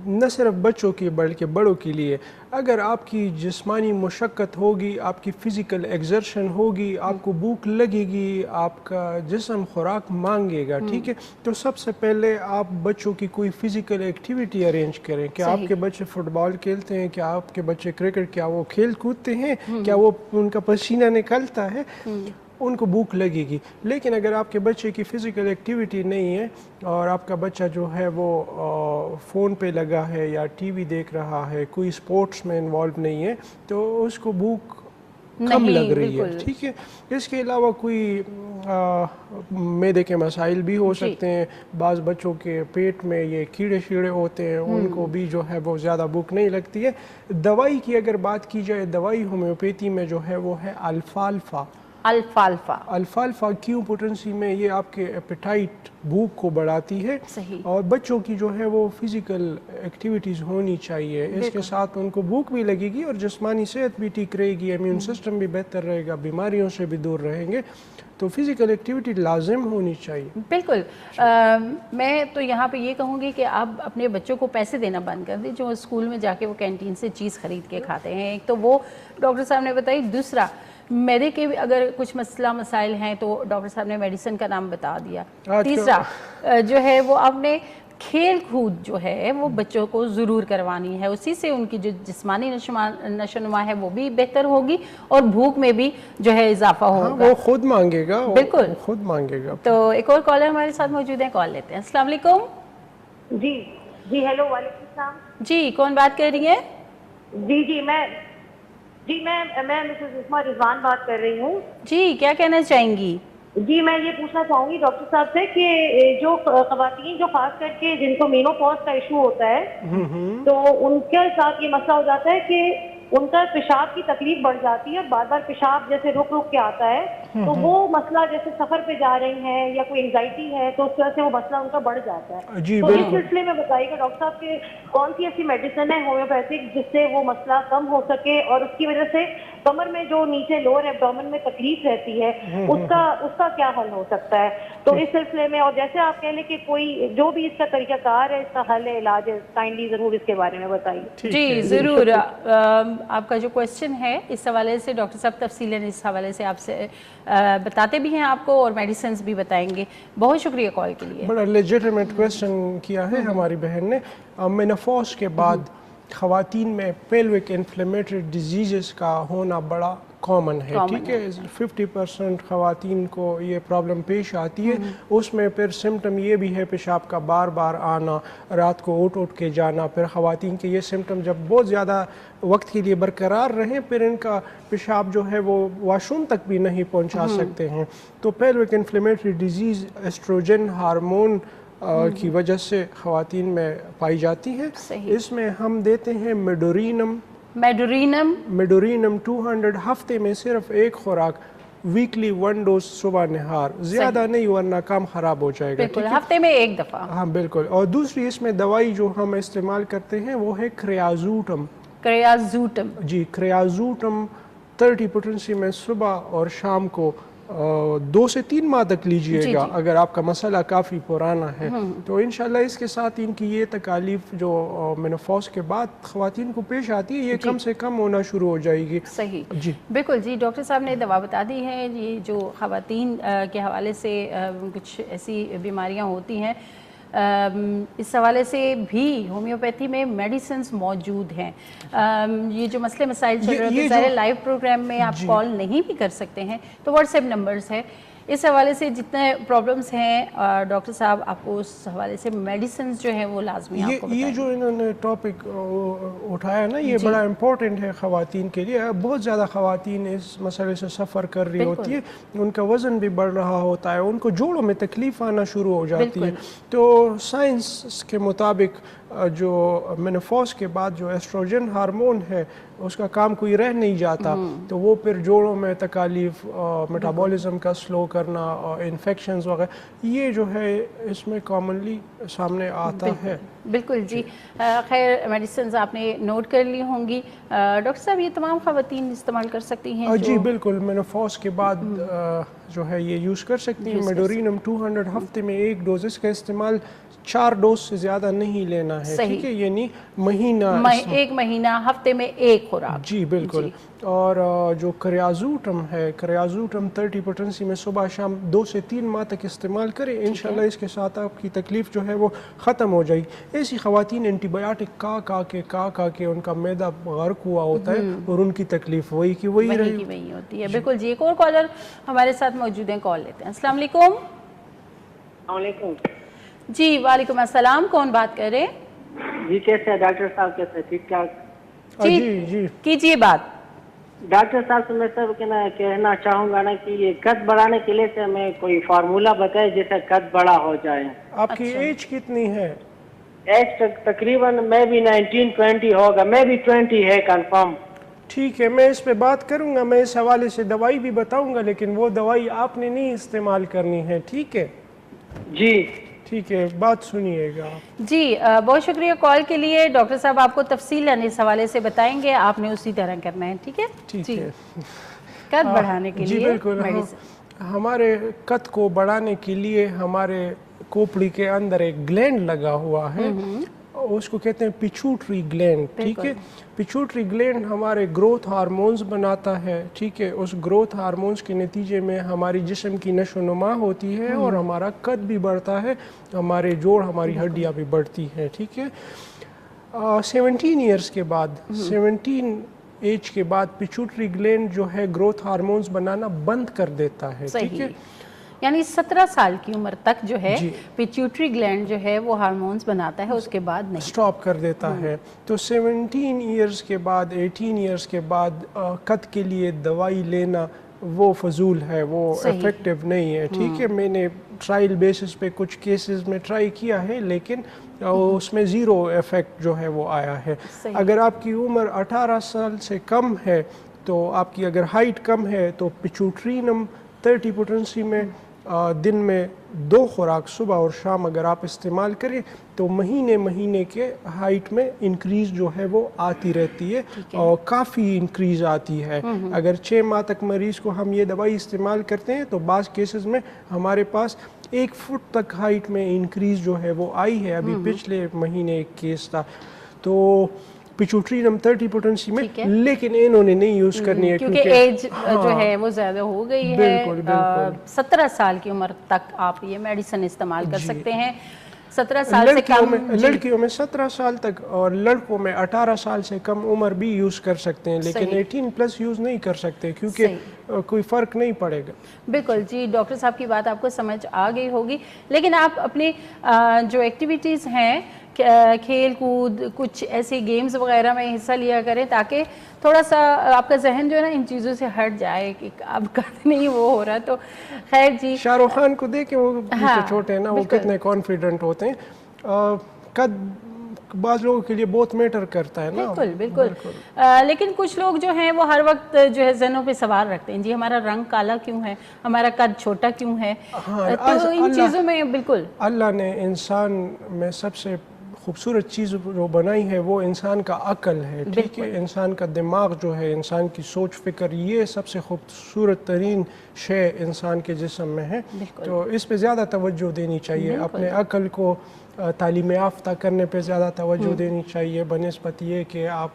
نہ صرف بچوں کی بلکہ بڑوں کے لیے اگر آپ کی جسمانی مشقت ہوگی, آپ کی فزیکل ایگزرشن ہوگی, آپ کو بھوک لگے گی, آپ کا جسم خوراک مانگے گا, ٹھیک ہے, تو سب سے پہلے آپ بچوں کی کوئی فزیکل ایکٹیویٹی ارینج کریں. کیا آپ کے بچے فٹ بال کھیلتے ہیں, کیا آپ کے بچے کرکٹ, کیا وہ کھیل کودتے ہیں, کیا وہ ان کا پسینہ نکلتا ہے, ان کو بھوک لگے گی. لیکن اگر آپ کے بچے کی فزیکل ایکٹیویٹی نہیں ہے اور آپ کا بچہ جو ہے وہ فون پہ لگا ہے یا ٹی وی دیکھ رہا ہے, کوئی اسپورٹس میں انوالو نہیں ہے, تو اس کو بھوک کم لگ رہی ہے. ٹھیک ہے, اس کے علاوہ کوئی معدے کے مسائل بھی ہو سکتے ہیں. بعض بچوں کے پیٹ میں یہ کیڑے شیڑے ہوتے ہیں, ان کو بھی جو ہے وہ زیادہ بھوک نہیں لگتی ہے. دوائی کی اگر بات کی جائے, دوائی ہومیوپیتھی میں جو ہے وہ ہے الفالفا. الفالفا کیو پوٹنسی میں یہ آپ کے ایپیٹائٹ بھوک کو بڑھاتی ہے. اور بچوں کی جو ہے وہ فزیکل ایکٹیویٹیز ہونی چاہیے. اس کے ساتھ ان کو بھوک بھی لگے گی اور جسمانی صحت بھی ٹھیک رہے گی, امیون سسٹم بھی بہتر رہے گا, بیماریوں سے بھی دور رہیں گے. تو فزیکل ایکٹیویٹی لازم ہونی چاہیے. بالکل. میں تو یہاں پہ یہ کہوں گی کہ آپ اپنے بچوں کو پیسے دینا بند کر دیں جو اسکول میں جا کے وہ کینٹین سے چیز خرید کے کھاتے ہیں. ایک تو وہ ڈاکٹر صاحب نے بتائی. دوسرا میدے کے بھی اگر کچھ مسائل ہیں تو ڈاکٹر صاحب نے میڈیسن کا نام بتا دیا. تیسرا جو ہے وہ آپ نے کھیل کود جو ہے وہ بچوں کو ضرور کروانی ہے, اسی سے ان کی جو جسمانی نشو نما ہے وہ بھی بہتر ہوگی اور بھوک میں بھی جو ہے اضافہ ہوگا. وہ خود مانگے گا. بالکل خود مانگے گا. تو ایک اور کالر ہمارے ساتھ موجود ہیں, کال لیتے ہیں. السلام علیکم. جی ہیلو, وعلیکم السلام. جی کون بات کر رہی ہیں؟ میں مسز اسما رضوان بات کر رہی ہوں. جی کیا کہنا چاہیں گی؟ جی میں یہ پوچھنا چاہوں گی ڈاکٹر صاحب سے کہ جو خواتین جو خاص کر کے جن کو مینوپاز کا ایشو ہوتا ہے تو ان کے ساتھ یہ مسئلہ ہو جاتا ہے کہ ان کا پیشاب کی تکلیف بڑھ جاتی ہے اور بار بار پیشاب جیسے رک کے آتا ہے, تو وہ مسئلہ جیسے سفر پہ جا رہی ہیں یا کوئی انگزائٹی ہے تو اس طرح سے وہ مسئلہ ان کا بڑھ جاتا ہے. تو اس سلسلے میں بتائیے گا ڈاکٹر صاحب کہ کون سی ایسی میڈیسن ہے ہومیوپیتھک جس سے وہ مسئلہ کم ہو سکے اور اس کی وجہ سے کمر میں جو نیچے لوور ایبڈومن میں تکلیف رہتی ہے اس کا کیا حل ہو سکتا ہے. تو اس سلسلے میں اور جیسے آپ کہہ لیں کہ کوئی جو بھی اس کا طریقہ کار ہے, اس کا حل ہے, علاج ہے, کائنڈلی ضرور اس کے بارے میں بتائیے. جی ضرور. آپ کا جو کویسچن ہے اس حوالے سے ڈاکٹر صاحب تفصیلاً اس حوالے سے آپ سے بتاتے بھی ہیں آپ کو اور میڈیسنز بھی بتائیں گے. بہت شکریہ کال کے لیے. بڑا لیجیٹیمیٹ کویسچن کیا ہے ہماری بہن نے. مینوپاز کے بعد خواتین میں پیلوک انفلیمیٹری ڈیزیزز کا ہونا بڑا کامن ہے. ٹھیک ہے, 50% خواتین کو یہ پرابلم پیش آتی ہے. اس میں پھر سمٹم یہ بھی ہے پیشاب کا بار بار آنا, رات کو اٹھ کے جانا. پھر خواتین کے یہ سمٹم جب بہت زیادہ وقت کے لیے برقرار رہیں پھر ان کا پیشاب جو ہے وہ واش روم تک بھی نہیں پہنچا سکتے ہیں. تو pelvic inflammatory disease oestrogen hormone کی وجہ سے خواتین میں پائی جاتی ہے. اس میں ہم دیتے ہیں میڈورینم 200 ہفتے میں صرف ایک خوراک, ویکلی 1 ڈوز صبح نہار, زیادہ نہیں ورنہ کام خراب ہو جائے گا. بالکل ہفتے میں ایک دفعہ. ہاں بالکل. اور دوسری اس میں دوائی جو ہم استعمال کرتے ہیں وہ ہے کریازوٹم. جی کریازوٹم 30 پوٹنسی میں صبح اور شام کو 2 سے 3 ماہ تک لیجئے گا اگر آپ کا مسئلہ کافی پرانا ہے. تو انشاءاللہ اس کے ساتھ ان کی یہ تکالیف جو مینوپاز کے بعد خواتین کو پیش آتی ہے یہ کم سے کم ہونا شروع ہو جائے گی. صحیح. جی بالکل. جی ڈاکٹر صاحب نے دوا بتا دی ہے. یہ جو خواتین کے حوالے سے کچھ ایسی بیماریاں ہوتی ہیں اس حوالے سے بھی ہومیوپیتھی میں میڈیسنز موجود ہیں. یہ جو مسائل چل رہے ہیں ظاہر لائیو پروگرام میں آپ کال نہیں بھی کر سکتے ہیں تو واٹس ایپ نمبرز ہے इस हवाले से जितने प्रॉब्लम्स हैं डॉक्टर साहब आपको उस हवाले से मेडिसिन जो है वो लाजमी आपको ये जो इन्होंने टॉपिक उठाया ना, ये बड़ा इम्पोर्टेंट है ख़वातीन के लिए। बहुत ज़्यादा ख़वातीन इस मसले से सफ़र कर रही होती है, उनका वज़न भी बढ़ रहा होता है, उनको जोड़ों में तकलीफ़ आना शुरू हो जाती है। तो साइंस के मुताबिक जो मेनोपॉज के बाद जो एस्ट्रोजन हार्मोन है उसका काम कोई रह नहीं जाता, तो वो फिर जोड़ों में तकालीफ, मेटाबॉलिज्म का स्लो करना, इन्फेक्शंस वगैरह, ये जो है इसमें कॉमनली सामने आता है। बिल्कुल जी। खैर मेडिसिन आपने नोट कर ली होंगी। डॉक्टर साहब ये तमाम ख़वातीन इस्तेमाल कर सकती हैं? जी बिल्कुल, मेनोपॉज के बाद जो है ये यूज़ कर सकती हैं। मेडोरिनम 200 हफ्ते में 1 डोज, इसका इस्तेमाल 4 डोज से ज़्यादा नहीं लेना है, ठीक है, यानी एक महीना हफ्ते में 1 खुराक। जी बिल्कुल। और जो क्रियाजूटम है, क्रियाजूटम 30 पोटेंसी में सुबह शाम 2 से 3 माह तक इस्तेमाल करें, इंशाल्लाह इसके साथ आपकी तकलीफ़ जो है वो ख़त्म हो जाएगी। ऐसी ख़वातीन एंटीबायोटिक का के उनका मैदा गर्क हुआ होता है और उनकी तकलीफ़ वही की वही होती है। बिल्कुल जी। एक और कॉलर हमारे साथ मौजूद हैं, कॉल लेते हैं। अस्सलाम वालेकुम। जी वालेकुम अस्सलाम, कौन बात कर रहे हैं? जी कैसे है डॉक्टर साहब, कैसे है? ठीक ठाक? जी कीजिए बात। डॉक्टर साहब से मैं सब कहना चाहूँगा ना कि ये कद बढ़ाने के लिए से हमें कोई फार्मूला बताए जिससे कद बड़ा हो जाए। आपकी एज कितनी है? एज तकरीबन मैं भी 19-20 होगा, मैं भी 20 है कंफर्म। ठीक है, मैं इस पे बात करूँगा, मैं इस हवाले से दवाई भी बताऊँगा, लेकिन वो दवाई आपने नहीं इस्तेमाल करनी है, ठीक है जी? ठीक है, बात सुनिएगा जी। बहुत शुक्रिया कॉल के लिए। डॉक्टर साहब आपको तफसीलन इस हवाले से आपने आपने उसी तरह करना है, ठीक है? ठीक है। कद बढ़ाने के जी लिए बिल्कुल, हमारे कद को बढ़ाने के लिए हमारे खोपड़ी के अंदर एक ग्लैंड लगा हुआ है, उसको कहते हैं पिट्यूटरी ग्लैंड, ठीक है। पिट्यूटरी ग्लैंड हमारे ग्रोथ हार्मोन्स बनाता है, ठीक है। उस ग्रोथ हार्मोन्स के नतीजे में हमारी जिस्म की नशोनुमा होती है और हमारा कद भी बढ़ता है, हमारे जोड़, हमारी हड्डियाँ भी बढ़ती हैं, ठीक है। 17 ईयर्स के बाद, 17 एज के बाद पिट्यूटरी ग्लैंड जो है ग्रोथ हार्मोन्स बनाना बंद कर देता है, ठीक है। यानी 17 साल की उम्र तक जो है पिट्यूटरी ग्लैंड जो है वो हार्मोन्स बनाता है, उसके बाद नहीं, स्टॉप कर देता है। तो 17 ईयर्स के बाद, 18 ईयर्स के बाद कद के लिए दवाई लेना वो फजूल है, वो इफेक्टिव नहीं है, ठीक है। मैंने ट्रायल बेसिस पे कुछ केसेस में ट्राई किया है, लेकिन उसमें ज़ीरो इफेक्ट जो है वो आया है। अगर आपकी उम्र 18 साल से कम है, तो आपकी अगर हाइट कम है, तो पिट्यूटरिनम 30 पोटेंसी में दिन में 2 खुराक सुबह और शाम अगर आप इस्तेमाल करें, तो महीने के हाइट में इंक्रीज़ जो है वो आती रहती है और काफ़ी इंक्रीज़ आती है। अगर 6 माह तक मरीज़ को हम ये दवाई इस्तेमाल करते हैं, तो बाज़ केसेस में हमारे पास 1 फुट तक हाइट में इंक्रीज़ जो है वो आई है। अभी पिछले महीने एक केस था, तो पिट्यूटरिनम 30 पोटेंसी में, लेकिन इन्होंने नहीं यूज़ करनी है क्योंकि एज जो है वो ज़्यादा हो गई है। बिल्कुल। 17 साल की उम्र तक आप ये मेडिसिन इस्तेमाल कर सकते हैं। 17 साल से कम लड़कियों में 17 साल तक और लड़कों में 18 साल से कम उम्र भी यूज़ कर सकते हैं, लेकिन 18 प्लस यूज़ नहीं कर सकते क्योंकि कोई फ़र्क नहीं पड़ेगा। बिल्कुल जी, डॉक्टर साहब की बात आपको समझ आ गई होगी, लेकिन आप अपनी जो एक्टिविटीज़ हैं, खेल कूद, कुछ ऐसे गेम्स वगैरह में हिस्सा लिया करें, ताकि थोड़ा सा आपका जहन जो है ना इन चीज़ों से हट जाए कि अब कद नहीं वो हो रहा। तो खैर जी, शाहरुख खान को देखें, वो छोटे हैं ना, वो कितने कॉन्फिडेंट होते हैं। कद बाज़ लोगों के लिए बहुत मैटर करता है ना। बिल्कुल। लेकिन कुछ लोग जो हैं वो हर वक्त जो है ज़हनों पे सवाल रखते हैं, जी हमारा रंग काला क्यों है, हमारा कद छोटा क्यों है। तो इन चीज़ों में बिल्कुल अल्लाह ने इंसान में सबसे खूबसूरत चीज़ जो बनाई है वो इंसान का अक्ल है, ठीक है। इंसान का दिमाग जो है, इंसान की सोच फिक्र, ये सबसे खूबसूरत तरीन शे इंसान के जिस्म में है। तो इस पे ज़्यादा तवज्जो देनी चाहिए, अपने अक्ल को तालीम याफ्ता करने पे ज़्यादा तवज्जो देनी चाहिए बनिस्बत ये कि आप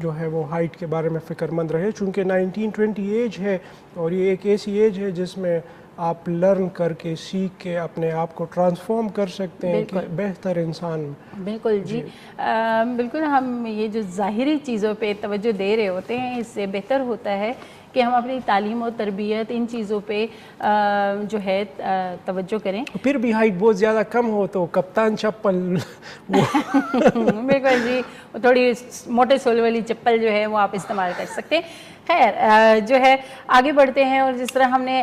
जो है वो हाइट के बारे में फ़िक्रमंद रहे। चूँकि 19-20 एज है और ये एक ऐसी एज है जिसमें आप लर्न करके, सीख के अपने आप को ट्रांसफॉर्म कर सकते हैं कि बेहतर इंसान। बिल्कुल जी, बिल्कुल। हम ये जो ज़ाहिरी चीज़ों पे तवज्जो दे रहे होते हैं, इससे बेहतर होता है کہ ہم اپنی تعلیم و تربیت ان چیزوں پہ جو ہے توجہ کریں. پھر بھی ہائٹ بہت زیادہ کم ہو تو کپتان چپل بالکل جی, تھوڑی موٹے سول والی چپل جو ہے وہ آپ استعمال کر سکتے ہیں. خیر جو ہے آگے بڑھتے ہیں, اور جس طرح ہم نے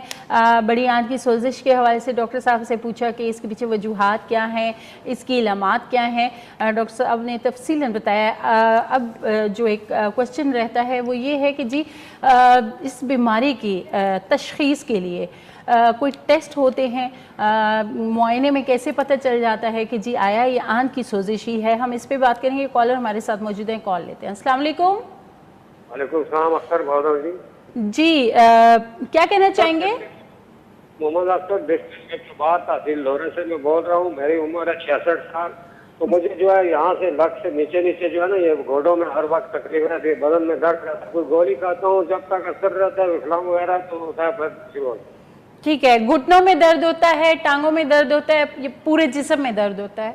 بڑی آنت کی سوزش کے حوالے سے ڈاکٹر صاحب سے پوچھا کہ اس کے پیچھے وجوہات کیا ہیں, اس کی علامات کیا ہیں, ڈاکٹر صاحب نے تفصیلاً بتایا. اب جو ایک کوشچن رہتا ہے وہ یہ ہے کہ جی اس بیماری کی تشخیص کے لیے کوئی ٹیسٹ ہوتے ہیں, معائنے میں کیسے پتہ چل جاتا ہے کہ جی آیا یہ آنت کی سوزش ہی ہے؟ ہم اس پہ بات کریں گے. کالر ہمارے ساتھ موجود ہیں, کال لیتے ہیں. السلام علیکم. وعلیکم السلام, اختر بہادر جی. جی کیا کہنا چاہیں گے؟ محمد اختر ڈسٹرکٹ بار تحصیل لورے سے میں بول رہا ہوں. میری عمر ہے 66 سال. تو مجھے جو ہے یہاں سے لک سے نیچے جو ہے نا یہ گھوڑوں میں ہر وقت تقریباً بدن میں درد رہتا ہے. کوئی گولی کھاتا ہوں جب تک اثر رہتا ہے اسلام وغیرہ تو ہوتا ہے, پھر شروع ہوتا ہے. ٹھیک ہے, گھٹنوں میں درد ہوتا ہے, ٹانگوں میں درد ہوتا ہے, یہ پورے جسم میں درد ہوتا ہے؟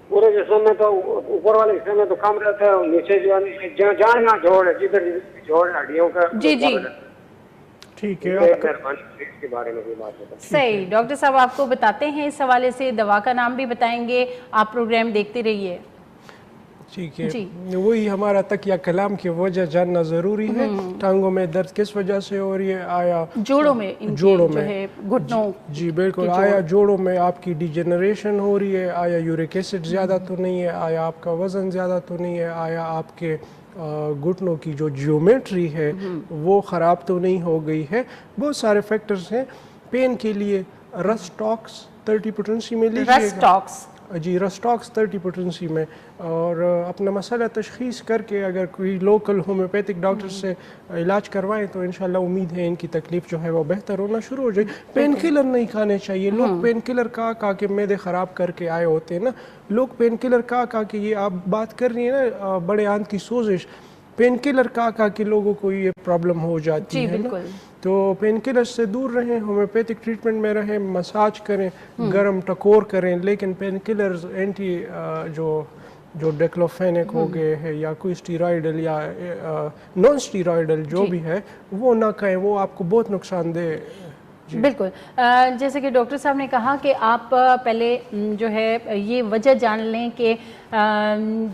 پورے جسم میں تو اوپر والے حصے میں تو کم رہتا ہے, نیچے جو ہے جہاں جوڑ ہے جدھر جوڑ ہے ہڈیوں کا. جی جی ٹھیک ہے. مہربانی اس کے بارے میں بھی بات بتائیں. صحیح, ڈاکٹر صاحب آپ کو بتاتے ہیں اس حوالے سے, دوا کا نام بھی بتائیں گے, آپ پروگرام دیکھتے رہیے. ٹھیک ہے, وہی ہمارا تکیہ کلام کی وجہ جاننا ضروری ہے. ٹانگوں میں درد کس وجہ سے ہو رہی ہے؟ آیا جوڑوں میں, جوڑوں میں گھٹنوں. جی بالکل, آیا جوڑوں میں آپ کی ڈیجنریشن ہو رہی ہے؟ آیا یورک ایسڈ زیادہ تو نہیں ہے؟ آیا آپ کا وزن زیادہ تو نہیں ہے؟ آیا آپ کے گھٹنوں کی جو جیومیٹری ہے وہ خراب تو نہیں ہو گئی ہے؟ بہت سارے فیکٹرز ہیں. پین کے لیے رسٹاکس 30 پوٹنسی میں لیجیے گا. رسٹاکس جی رسٹاکس 30 پوٹنسی میں, اور اپنا مسئلہ تشخیص کر کے اگر کوئی لوکل ہومیوپیتھک ڈاکٹر سے علاج کروائیں تو انشاءاللہ امید ہے ان کی تکلیف جو ہے وہ بہتر ہونا شروع ہو جائے. پین کلر نہیں کھانے چاہیے. لوگ پین کلر کھا کے معدے خراب کر کے آئے ہوتے ہیں نا. لوگ پین کلر کھا کے, یہ آپ بات کر رہی ہیں نا بڑے آنت کی سوزش, پین کلر کھا کے لوگوں کو یہ پرابلم ہو جاتی ہے نا. تو پین کلر سے دور رہیں, ہومیوپیتھک ٹریٹمنٹ میں رہیں, مساج کریں, گرم ٹکور کریں, لیکن پین کلرز اینٹی جو ڈیکلوفینک ہو گئے ہے یا کوئی اسٹیرائڈل یا نان اسٹیرائڈل جو بھی ہے وہ نہ کھائیں, وہ آپ کو بہت نقصان دہ. بالکل, جیسے کہ ڈاکٹر صاحب نے کہا کہ آپ پہلے جو ہے یہ وجہ جان لیں کہ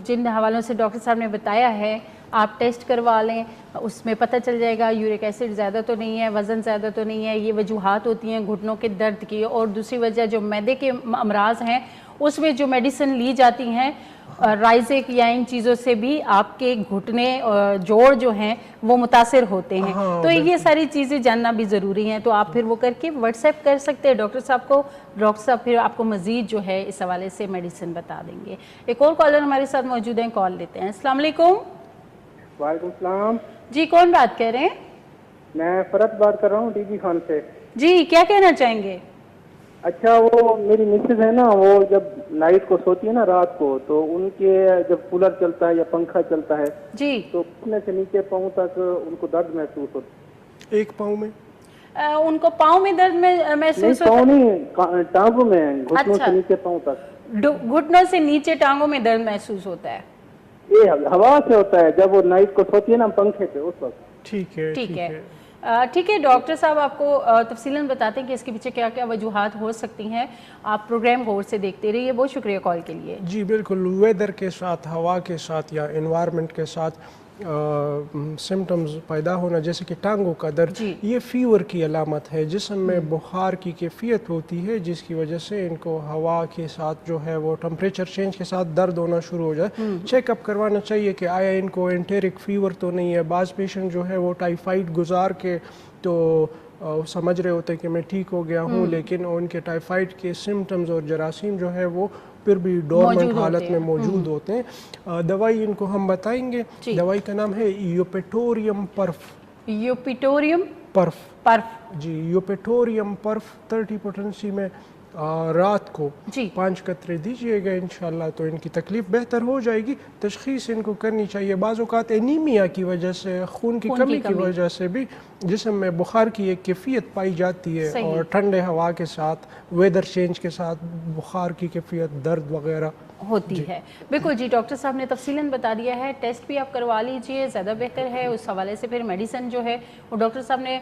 جن حوالوں سے ڈاکٹر صاحب نے بتایا ہے آپ ٹیسٹ کروا لیں, اس میں پتہ چل جائے گا یورک ایسڈ زیادہ تو نہیں ہے, وزن زیادہ تو نہیں ہے. یہ وجوہات ہوتی ہیں گھٹنوں کے درد کی. اور دوسری وجہ جو معدے کے امراض ہیں اس میں جو میڈیسن لی جاتی ہیں رائزک یا ان چیزوں سے بھی آپ کے گھٹنے جوڑ جو ہیں وہ متاثر ہوتے ہیں. تو یہ ساری چیزیں جاننا بھی ضروری ہیں. تو آپ پھر وہ کر کے واٹس ایپ کر سکتے ہیں ڈاکٹر صاحب کو, ڈاکٹر صاحب پھر آپ کو مزید جو ہے اس حوالے سے میڈیسن بتا دیں گے. ایک اور کالر ہمارے ساتھ موجود ہیں, کال لیتے ہیں. السلام علیکم. وعلیکم السلام. جی کون بات کر رہے ہیں؟ میں فرت بات کر رہا ہوں ٹی بی خان سے. جی کیا کہنا چاہیں گے؟ اچھا, وہ میری مسز ہے نا, وہ جب نائٹ کو سوتی ہے نا رات کو, تو ان کے جب کولر چلتا ہے یا پنکھا چلتا ہے جی تو گھٹنے سے نیچے پاؤں تک ان کو درد محسوس ہوتا ہے. ایک پاؤں میں ان کو پاؤں میں درد محسوس ہوتا ہے؟ نہیں, ٹانگوں میں, گھٹنوں سے نیچے پاؤں تک. گھٹنوں سے نیچے ٹانگوں میں درد محسوس ہوتا ہے. یہ ہوا سے ہوتا ہے جب وہ نائٹ کو سوتی ہے نا پنکھے پہ اس وقت. ٹھیک ہے ٹھیک ہے, ڈاکٹر صاحب آپ کو تفصیلاً بتاتے ہیں کہ اس کے پیچھے کیا کیا وجوہات ہو سکتی ہیں. آپ پروگرام غور سے دیکھتے رہیے. بہت شکریہ کال کے لیے. جی بالکل, ویدر کے ساتھ, ہوا کے ساتھ یا انوائرمنٹ کے ساتھ سمٹمز پیدا ہونا جیسے کہ ٹانگوں کا درد, یہ فیور کی علامت ہے. جسم میں بخار کی کیفیت ہوتی ہے جس کی وجہ سے ان کو ہوا کے ساتھ جو ہے وہ ٹمپریچر چینج کے ساتھ درد ہونا شروع ہو جائے. چیک اپ کروانا چاہیے کہ آیا ان کو انٹیرک فیور تو نہیں ہے. بعض پیشنٹ جو ہے وہ ٹائیفائڈ گزار کے تو سمجھ رہے ہوتے ہیں کہ میں ٹھیک ہو گیا ہوں, لیکن ان کے ٹائیفائڈ کے سمٹمز اور جراثیم جو ہے وہ پھر بھی ڈورمنٹ حالت میں موجود ہوتے ہیں. دوائی ان کو ہم بتائیں گے. دوائی کا نام ہے یوپیٹوریم پرف. یوپیٹوریم پرف جی, یوپیٹوریم پرف 30 پوٹنسی میں رات کو 5 قطرے دیجئے گا انشاءاللہ, تو ان کی تکلیف بہتر ہو جائے گی. تشخیص ان کو کرنی چاہیے. بعض اوقات انیمیا کی وجہ سے, خون کی کمی کی وجہ سے بھی جسم میں بخار کی ایک کیفیت پائی جاتی ہے, اور ٹھنڈے ہوا کے ساتھ, ویدر چینج کے ساتھ بخار کی کیفیت, درد وغیرہ ہوتی ہے. بالکل جی، ڈاکٹر صاحب نے تفصیلاً بتا دیا ہے. ٹیسٹ بھی آپ کروا لیجئے، زیادہ بہتر ہے. اس حوالے سے پھر میڈیسن جو ہے وہ ڈاکٹر صاحب نے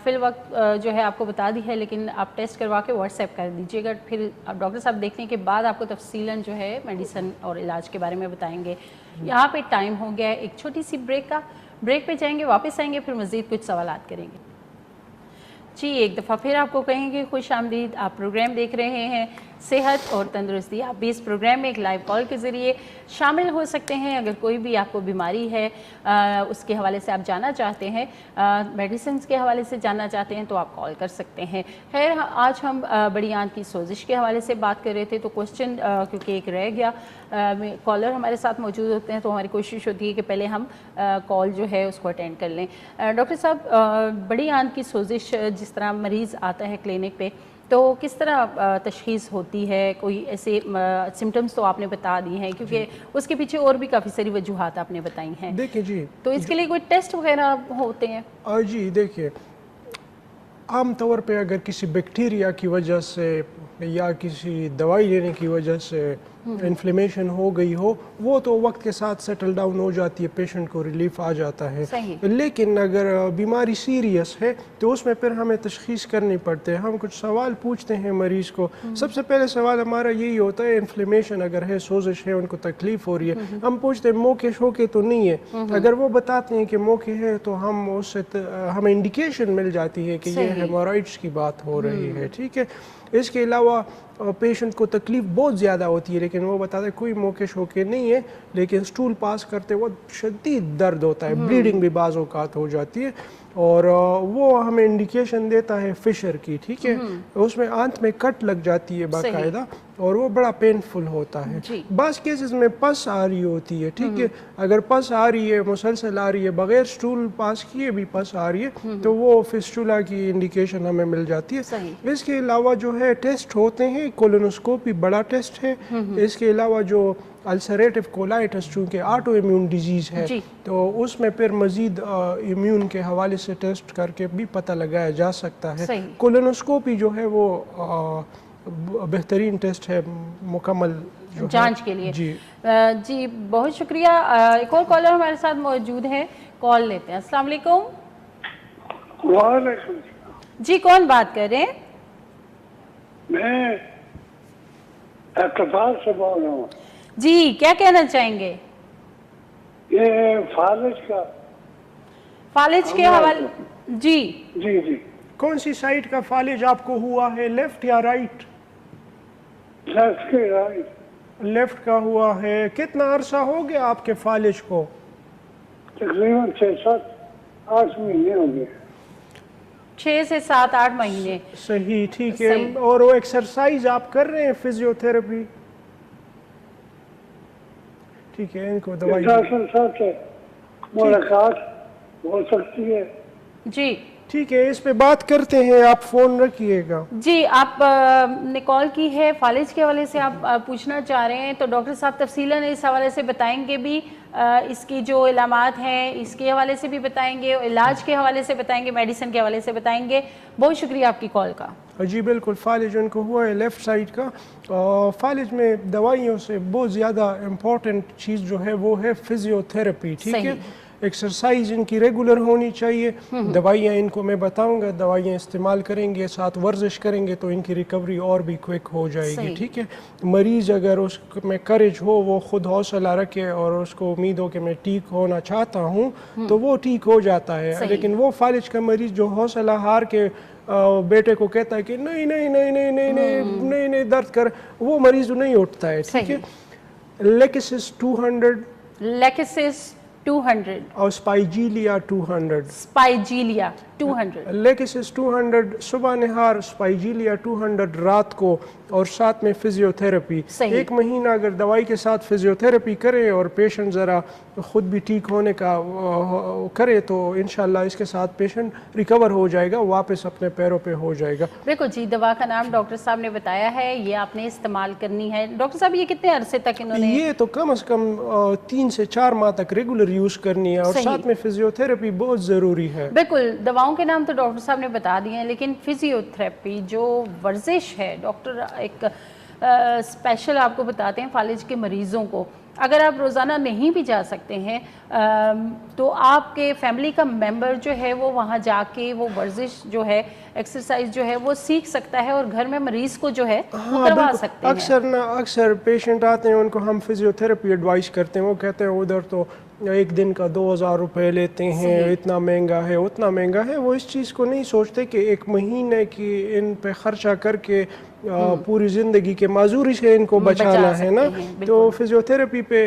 فی الوقت جو ہے آپ کو بتا دی ہے، لیکن آپ ٹیسٹ کروا کے واٹس ایپ کر دیجئے گا. پھر ڈاکٹر صاحب دیکھنے کے بعد آپ کو تفصیلاً جو ہے میڈیسن اور علاج کے بارے میں بتائیں گے. یہاں پہ ٹائم ہو گیا ہے ایک چھوٹی سی بریک کا. بریک پہ جائیں گے، واپس آئیں گے، پھر مزید کچھ سوالات کریں گے. جی ایک دفعہ پھر آپ کو کہیں گے خوش آمدید. آپ پروگرام دیکھ رہے ہیں صحت اور تندرستی. آپ بھی اس پروگرام میں ایک لائیو کال کے ذریعے شامل ہو سکتے ہیں. اگر کوئی بھی آپ کو بیماری ہے اس کے حوالے سے آپ جاننا چاہتے ہیں، میڈیسنز کے حوالے سے جاننا چاہتے ہیں، تو آپ کال کر سکتے ہیں. خیر آج ہم بڑی آنت کی سوزش کے حوالے سے بات کر رہے تھے، تو کوشچن کیونکہ ایک رہ گیا، کالر ہمارے ساتھ موجود ہوتے ہیں تو ہماری کوشش ہوتی ہے کہ پہلے ہم کال جو ہے اس کو اٹینڈ کر لیں. ڈاکٹر صاحب بڑی آنت کی سوزش جس طرح مریض آتا ہے کلینک پہ، تو کس طرح تشخیص ہوتی ہے؟ کوئی ایسے سمٹمز تو آپ نے بتا دی ہیں، کیونکہ اس کے پیچھے اور بھی کافی ساری وجوہات آپ نے بتائی ہیں. دیکھیں جی، تو اس کے لیے کوئی ٹیسٹ وغیرہ ہوتے ہیں؟ جی دیکھیے، عام طور پہ اگر کسی بیکٹیریا کی وجہ سے یا کسی دوائی لینے کی وجہ سے انفلیمیشن ہو گئی ہو، وہ تو وقت کے ساتھ سیٹل ڈاؤن ہو جاتی ہے، پیشنٹ کو ریلیف آ جاتا ہے. لیکن اگر بیماری سیریس ہے تو اس میں پھر ہمیں تشخیص کرنی پڑتی ہے. ہم کچھ سوال پوچھتے ہیں مریض کو. سب سے پہلے سوال ہمارا یہی ہوتا ہے، انفلیمیشن اگر ہے، سوزش ہے، ان کو تکلیف ہو رہی ہے، ہم پوچھتے ہیں موقع شوقے تو نہیں ہے. اگر وہ بتاتے ہیں کہ موقع ہے تو ہم اس سے ہمیں انڈیکیشن مل جاتی ہے کہ یہ ہیمورائڈس کی بات ہو رہی ہے. ٹھیک ہے. اس کے علاوہ پیشنٹ کو تکلیف بہت زیادہ ہوتی ہے، لیکن وہ بتاتے ہیں کوئی موقع شوقے نہیں ہے، لیکن سٹول پاس کرتے وقت شدید درد ہوتا ہے، بلیڈنگ بھی بعض اوقات ہو جاتی ہے، اور وہ ہمیں انڈیکیشن دیتا ہے فشر کی. ٹھیک ہے. اس میں آنت میں کٹ لگ جاتی ہے باقاعدہ، اور وہ بڑا پینفل ہوتا ہے. بعض کیسز میں پس آ رہی ہوتی ہے. ٹھیک ہے. اگر پس آ رہی ہے، مسلسل آ رہی ہے، بغیر سٹول پاس کیے بھی پس آ رہی ہے، تو وہ فسٹولا کی انڈیکیشن ہمیں مل جاتی ہے. اس کے علاوہ جو ہے ٹیسٹ ہوتے ہیں، کولونوسکوپی بڑا ٹیسٹ ہے. اس کے علاوہ جو السریٹو کولائٹس چونکہ آٹو امیون ڈیزیز ہے، تو اس میں پھر مزید امیون کے حوالے سے ٹیسٹ کر کے بھی پتہ لگایا جا سکتا ہے. کولونوسکوپی جو ہے وہ بہترین ٹیسٹ ہے مکمل جانچ کے لیے. جی بہت شکریہ. ایک اور کالر ہمارے ساتھ موجود ہیں، کال لیتے ہیں. السلام علیکم. وعلیکم. جی کون بات کر رہے ہیں؟ میں اقتدار سے بول رہا ہوں. جی کیا کہنا چاہیں گے؟ یہ فالج کے حوالے. جی جی جی. کون سی سائٹ کا فالج آپ کو ہوا ہے، لیفٹ یا رائٹ؟ لیفٹ کے رائٹ. لیفٹ کا ہوا ہے. کتنا عرصہ ہو گیا آپ کے فالج کو؟ تقریباً 6-7-8 مہینے ہو گئے. 6 سے 7-8 مہینے. صحیح. ٹھیک ہے. اور وہ ایکسرسائز آپ کر رہے ہیں، فزیو تھراپی؟ ٹھیک ہے. ان کو دوائی ڈاکٹر صاحب سے ملاقات ہو سکتی ہے؟ جی ٹھیک ہے، اس پہ بات کرتے ہیں. آپ فون رکھیے گا. جی آپ نے کال کی ہے، فالج کے حوالے سے آپ پوچھنا چاہ رہے ہیں، تو ڈاکٹر صاحب تفصیلاً اس حوالے سے بتائیں گے بھی. اس کی جو علامات ہیں اس کے حوالے سے بھی بتائیں گے، علاج کے حوالے سے بتائیں گے، میڈیسن کے حوالے سے بتائیں گے. بہت شکریہ آپ کی کال کا. جی بالکل. فالج ان کو ہوا ہے لیفٹ سائڈ کا. فالج میں دوائیوں سے بہت زیادہ امپورٹنٹ چیز جو ہے وہ ہے فزیو تھراپی. ٹھیک ہے. ایکسرسائز ان کی ریگولر ہونی چاہیے. دوائیاں ان کو میں بتاؤں گا، دوائیاں استعمال کریں گے، ساتھ ورزش کریں گے تو ان کی ریکوری اور بھی کوئک ہو جائے گی. ٹھیک ہے. مریض اگر اس میں کریج ہو، وہ خود حوصلہ رکھے اور اس کو امید ہو کہ میں ٹھیک ہونا چاہتا ہوں، تو وہ ٹھیک ہو جاتا ہے. لیکن وہ فالج کا مریض جو حوصلہ ہار کے بیٹے کو کہتا ہے کہ نہیں نہیں نہیں نہیں نہیں نہیں نہیں درد کر، وہ مریض نہیں اٹھتا ہے. ٹھیک ہے. لیکسس 200 اور اسپائجیلیا 200. لیکسس 200 صبح نہار، اسپائجیلیا 200 رات کو، اور ساتھ میں فزیو تھراپی. 1 مہینہ اگر دوائی کے ساتھ فزیو تھراپی کرے اور پیشنٹ ذرا خود بھی ٹھیک ہونے کا کرے تو انشاءاللہ اس کے ساتھ پیشنٹ ریکور ہو جائے گا، واپس اپنے پیروں پہ ہو جائے گا. بالکل جی. دوا کا نام ڈاکٹر صاحب نے بتایا ہے، یہ آپ نے استعمال کرنی ہے. ڈاکٹر صاحب یہ کتنے عرصے تک انہوں نے؟ یہ تو کم از کم 3 سے 4 ماہ تک ریگولر یوز کرنی ہے، اور ساتھ میں فزیو تھراپی بہت ضروری ہے. بالکل. دواؤں کے نام تو ڈاکٹر صاحب نے بتا دیے ہیں، لیکن فزیو تھراپی جو ورزش ہے، ڈاکٹر ایک स्पेशल आपको बताते हैं फालिज के मरीज़ों को, अगर आप रोज़ाना नहीं भी जा सकते हैं तो आपके फैमिली का मेंबर जो है वो वहाँ जाके वो वर्जिश जो है, एक्सरसाइज जो है वो सीख सकता है और घर में मरीज़ को जो है वो करवा सकते हैं। अक्सर पेशेंट आते हैं, उनको हम फिजियोथेरेपी एडवाइस करते हैं, वो कहते हैं उधर तो एक दिन का 2000 रुपये लेते हैं, इतना महंगा है उतना महंगा है। वो इस चीज़ को नहीं सोचते कि एक महीने की इन पे खर्चा करके पूरी ज़िंदगी के माजूरी से इनको बचाना है ना, तो फिजियोथेरेपी पे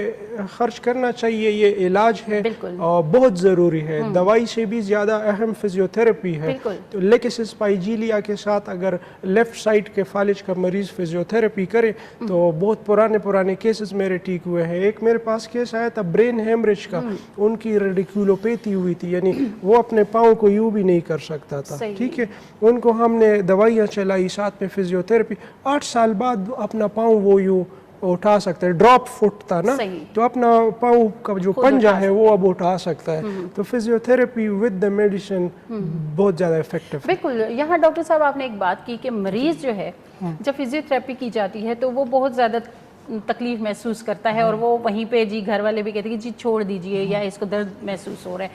खर्च करना चाहिए। ये इलाज है और बहुत ज़रूरी है, दवाई से भी ज़्यादा अहम फिजियोथेरेपी है। तो लेकिसिस पाइजीलिया के साथ अगर लेफ़्ट साइड के फालिज का मरीज़ फिजियोथेरेपी करे तो बहुत पुराने केसेस मेरे ठीक हुए हैं। एक मेरे पास केस आया था ब्रेन हेमरेज का, उनकी रेडिकुलोपैथी हुई थी, यानी वो अपने पाँव को यूँ भी नहीं कर सकता था, ठीक है। उनको हमने दवाइयाँ चलाई, साथ में फिजियोथेरेपी, 8 साल बाद अपना पाँव वो यूँ उठा सकता है। ड्रॉप फुट था ना, तो अपना पाँव का जो पंजा है वो अब उठा सकता है। तो फिजियोथेरेपी विद द मेडिसिन बहुत ज़्यादा इफेक्टिव। बिल्कुल। यहाँ डॉक्टर साहब आपने एक बात की कि मरीज़ जो है जब फिजियोथेरेपी की जाती है तो वो बहुत ज़्यादा तकलीफ महसूस करता है और वो वहीं पे जी घर वाले भी कहते हैं कि जी छोड़ दीजिए या इसको दर्द महसूस हो रहा है।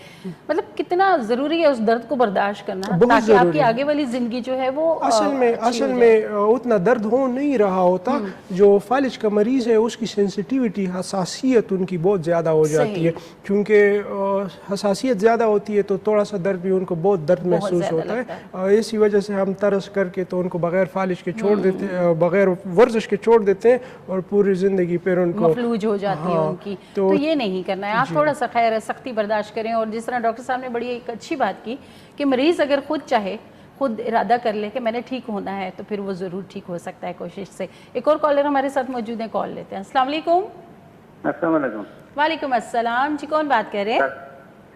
मतलब कितना ज़रूरी है उस दर्द को बर्दाश्त करना ताकि आपकी आगे वाली ज़िंदगी जो है वो असल में उतना दर्द हो नहीं रहा होता। जो फालिज का मरीज़ है उसकी सेंसिटिविटी, हसासियत उनकी बहुत ज़्यादा हो जाती है, क्योंकि हसासियत ज़्यादा होती है तो थोड़ा सा दर्द भी उनको बहुत दर्द महसूस होता है। इसी वजह से हम तरस करके तो उनको बग़ैर फालिज के छोड़ देते हैं, बग़ैर वर्जिश के छोड़ देते हैं और पूरी जिंदगी पर उनको मफलूज हो जाती है उनकी। तो ये नहीं करना है, आप थोड़ा सा खैर सख्ती बर्दाश्त करें। और जिस तरह डॉक्टर साहब ने बड़ी एक अच्छी बात की कि मरीज़ अगर खुद चाहे, खुद इरादा कर ले कि मैंने ठीक होना है, तो फिर वो ज़रूर ठीक हो सकता है कोशिश से। एक और कॉलर हमारे साथ मौजूद है, कॉल लेते हैं। अस्सलाम वालेकुम। अस्सलाम वालेकुम। वालेकुम अस्सलाम जी, कौन बात कर रहे हैं?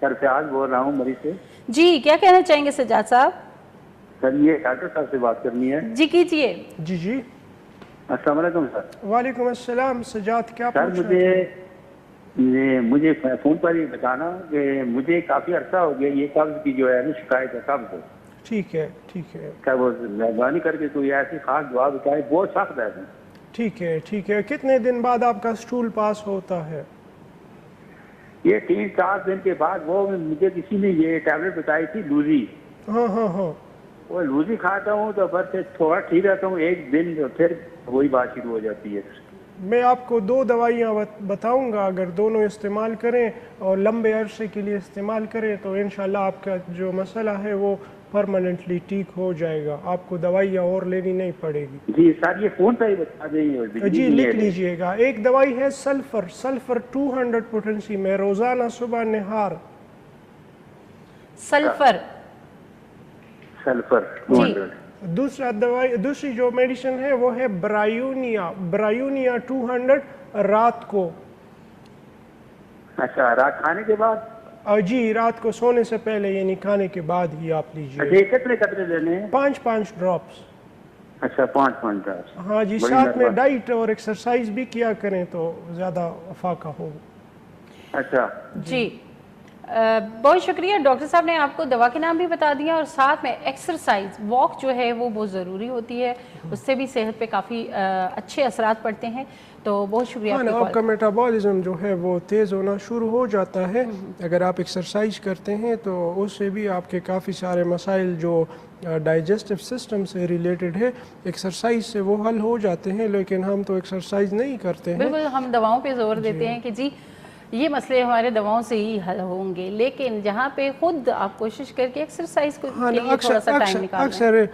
सर फयाज बोल रहा हूँ मरीज से। जी, क्या कहना चाहेंगे सज्जाद साहब? सर ये डॉक्टर साहब से बात करनी है। जी कीजिए। जी अस्सलाम वालेकुम सर। वालेकुम अस्सलाम। सज्जाद क्या सर मुझे फ़ोन पर ही बताना कि मुझे काफ़ी अर्सा हो गया ये कब्ज़ की जो है ना शिकायत है कब्ज़। ठीक है क्या वो मेहरबानी करके कोई ऐसी खास दुआ बताए, बहुत सख्त है। ठीक है। कितने दिन बाद आपका स्टूल पास होता है? ये 3-4 दिन के बाद। वो मुझे किसी ने ये टैबलेट बताई थी लूजी। हाँ। वो लूजी खाता हूँ तो फिर थोड़ा ठीक रहता हूँ, एक दिन तो फिर वही बात शुरू हो जाती है। मैं आपको 2 दवाइयाँ बताऊंगा, अगर दोनों इस्तेमाल करें और लंबे अरसे के लिए इस्तेमाल करें तो इंशाल्लाह आपका जो मसला है वो परमानेंटली ठीक हो जाएगा, आपको दवाइयाँ और लेनी नहीं पड़ेगी। जी सर ये फ़ोन पर ही बता देंगे। जी लिख लीजिएगा। एक दवाई है सल्फर 200 पोटेंसी में, रोज़ाना सुबह निहार। सल्फर 200। दूसरी जो मेडिसिन है वो है ब्रायूनिया 200 रात को। अच्छा, रात खाने के बाद? जी, रात को सोने से पहले, यानी खाने के बाद ही आप लीजिए। अच्छा, कितने लेने हैं? 5 ड्रॉप्स। अच्छा, 5 ड्रॉप्स। हाँ जी, साथ में डाइट और एक्सरसाइज भी किया करें तो ज़्यादा अफाका हो। अच्छा जी, बहुत शुक्रिया। डॉक्टर साहब ने आपको दवा के नाम भी बता दिया और साथ में एक्सरसाइज, वॉक जो है वो बहुत ज़रूरी होती है, उससे भी सेहत पे काफ़ी अच्छे असरात पड़ते हैं। तो बहुत शुक्रिया। आपका मेटाबॉलिज्म जो है वो तेज़ होना शुरू हो जाता है अगर आप एक्सरसाइज करते हैं, तो उससे भी आपके काफ़ी सारे मसाइल जो डाइजेस्टिव सिस्टम से रिलेटेड है एक्सरसाइज से वो हल हो जाते हैं। लेकिन हम तो एक्सरसाइज नहीं करते हैं। बिल्कुल, हम दवाओं पे जोर देते हैं कि जी ये मसले हमारे दवाओं से ही हल होंगे, लेकिन जहाँ पे खुद आप कोशिश करके एक्सरसाइज को के लिए थोड़ा सा टाइम निकालें। अक्सर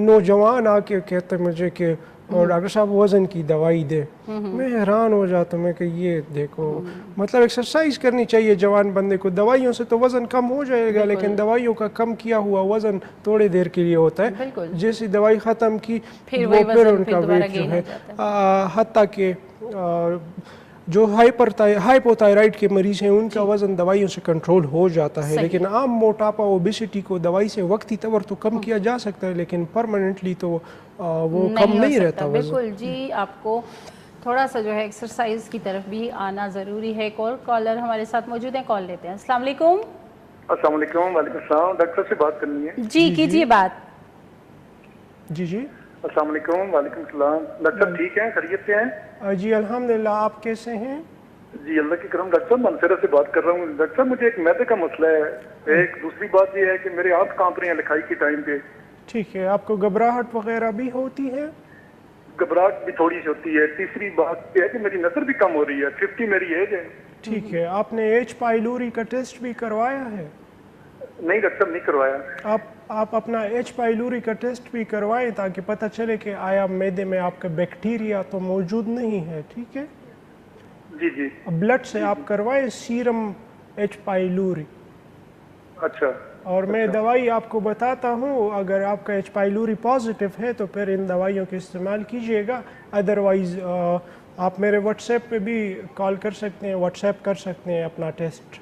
नौजवान आके कहते मुझे कि और डॉक्टर साहब वज़न की दवाई दे। मैं हैरान हो जाता हूँ, मैं कि ये देखो मतलब एक्सरसाइज करनी चाहिए जवान बंदे को। दवाइयों से तो वज़न कम हो जाएगा, लेकिन दवाइयों का कम किया हुआ वज़न थोड़ी देर के लिए होता है। जैसी दवाई ख़त्म की फिर उनका वेट जो है, हत्ता के जो हाइपोथायराइड के मरीज़ हैं उनका वज़न दवाइयों से कंट्रोल हो जाता है। लेकिन आम मोटापा, ओबेसिटी को दवाई से वक्ती तौर तो कम किया जा सकता है, लेकिन परमानेंटली तो वो कम नहीं रहता वज़न। बिल्कुल जी, आपको थोड़ा सा जो है एक्सरसाइज की तरफ भी आना ज़रूरी है। एक और कॉलर हमारे साथ मौजूद हैं, कॉल लेते हैं। अस्सलाम वालेकुम। अस्सलाम वालेकुम। वालेकुम सलाम। डॉक्टर से बात करनी है। जी कीजिए बात। जी السلام علیکم. وعلیکم السلام. ڈاکٹر صاحب ٹھیک ہیں, خیریت سے ہیں؟ جی الحمدللہ, آپ کیسے ہیں؟ جی اللہ کی کرم. ڈاکٹر صاحب منصورہ سے بات کر رہا ہوں. ڈاکٹر صاحب مجھے ایک معدے کا مسئلہ ہے. ایک دوسری بات یہ ہے کہ میرے ہاتھ کانپ رہے ہیں لکھائی کے ٹائم پہ. ٹھیک ہے, آپ کو گھبراہٹ وغیرہ بھی ہوتی ہے؟ گھبراہٹ بھی تھوڑی سی ہوتی ہے. تیسری بات یہ ہے کہ میری نظر بھی کم ہو رہی ہے. 50 میری ایج ہے. ٹھیک ہے, آپ نے ایچ پائلوری کا ٹیسٹ بھی کروایا ہے؟ نہیں ڈاکٹر صاحب نہیں کروایا. آپ اپنا ایچ پائلوری کا ٹیسٹ بھی کروائیں تاکہ پتہ چلے کہ آیا معدے میں آپ کا بیکٹیریا تو موجود نہیں ہے. ٹھیک ہے, جی جی. بلڈ سے آپ کروائیں سیرم ایچ پائلوری. اچھا. اور میں دوائی آپ کو بتاتا ہوں, اگر آپ کا ایچ پائلوری پازیٹیو ہے تو پھر ان دوائیوں کے استعمال کیجئے گا. ادروائز آپ میرے واٹس ایپ پہ بھی کال کر سکتے ہیں, واٹس ایپ کر سکتے ہیں اپنا ٹیسٹ.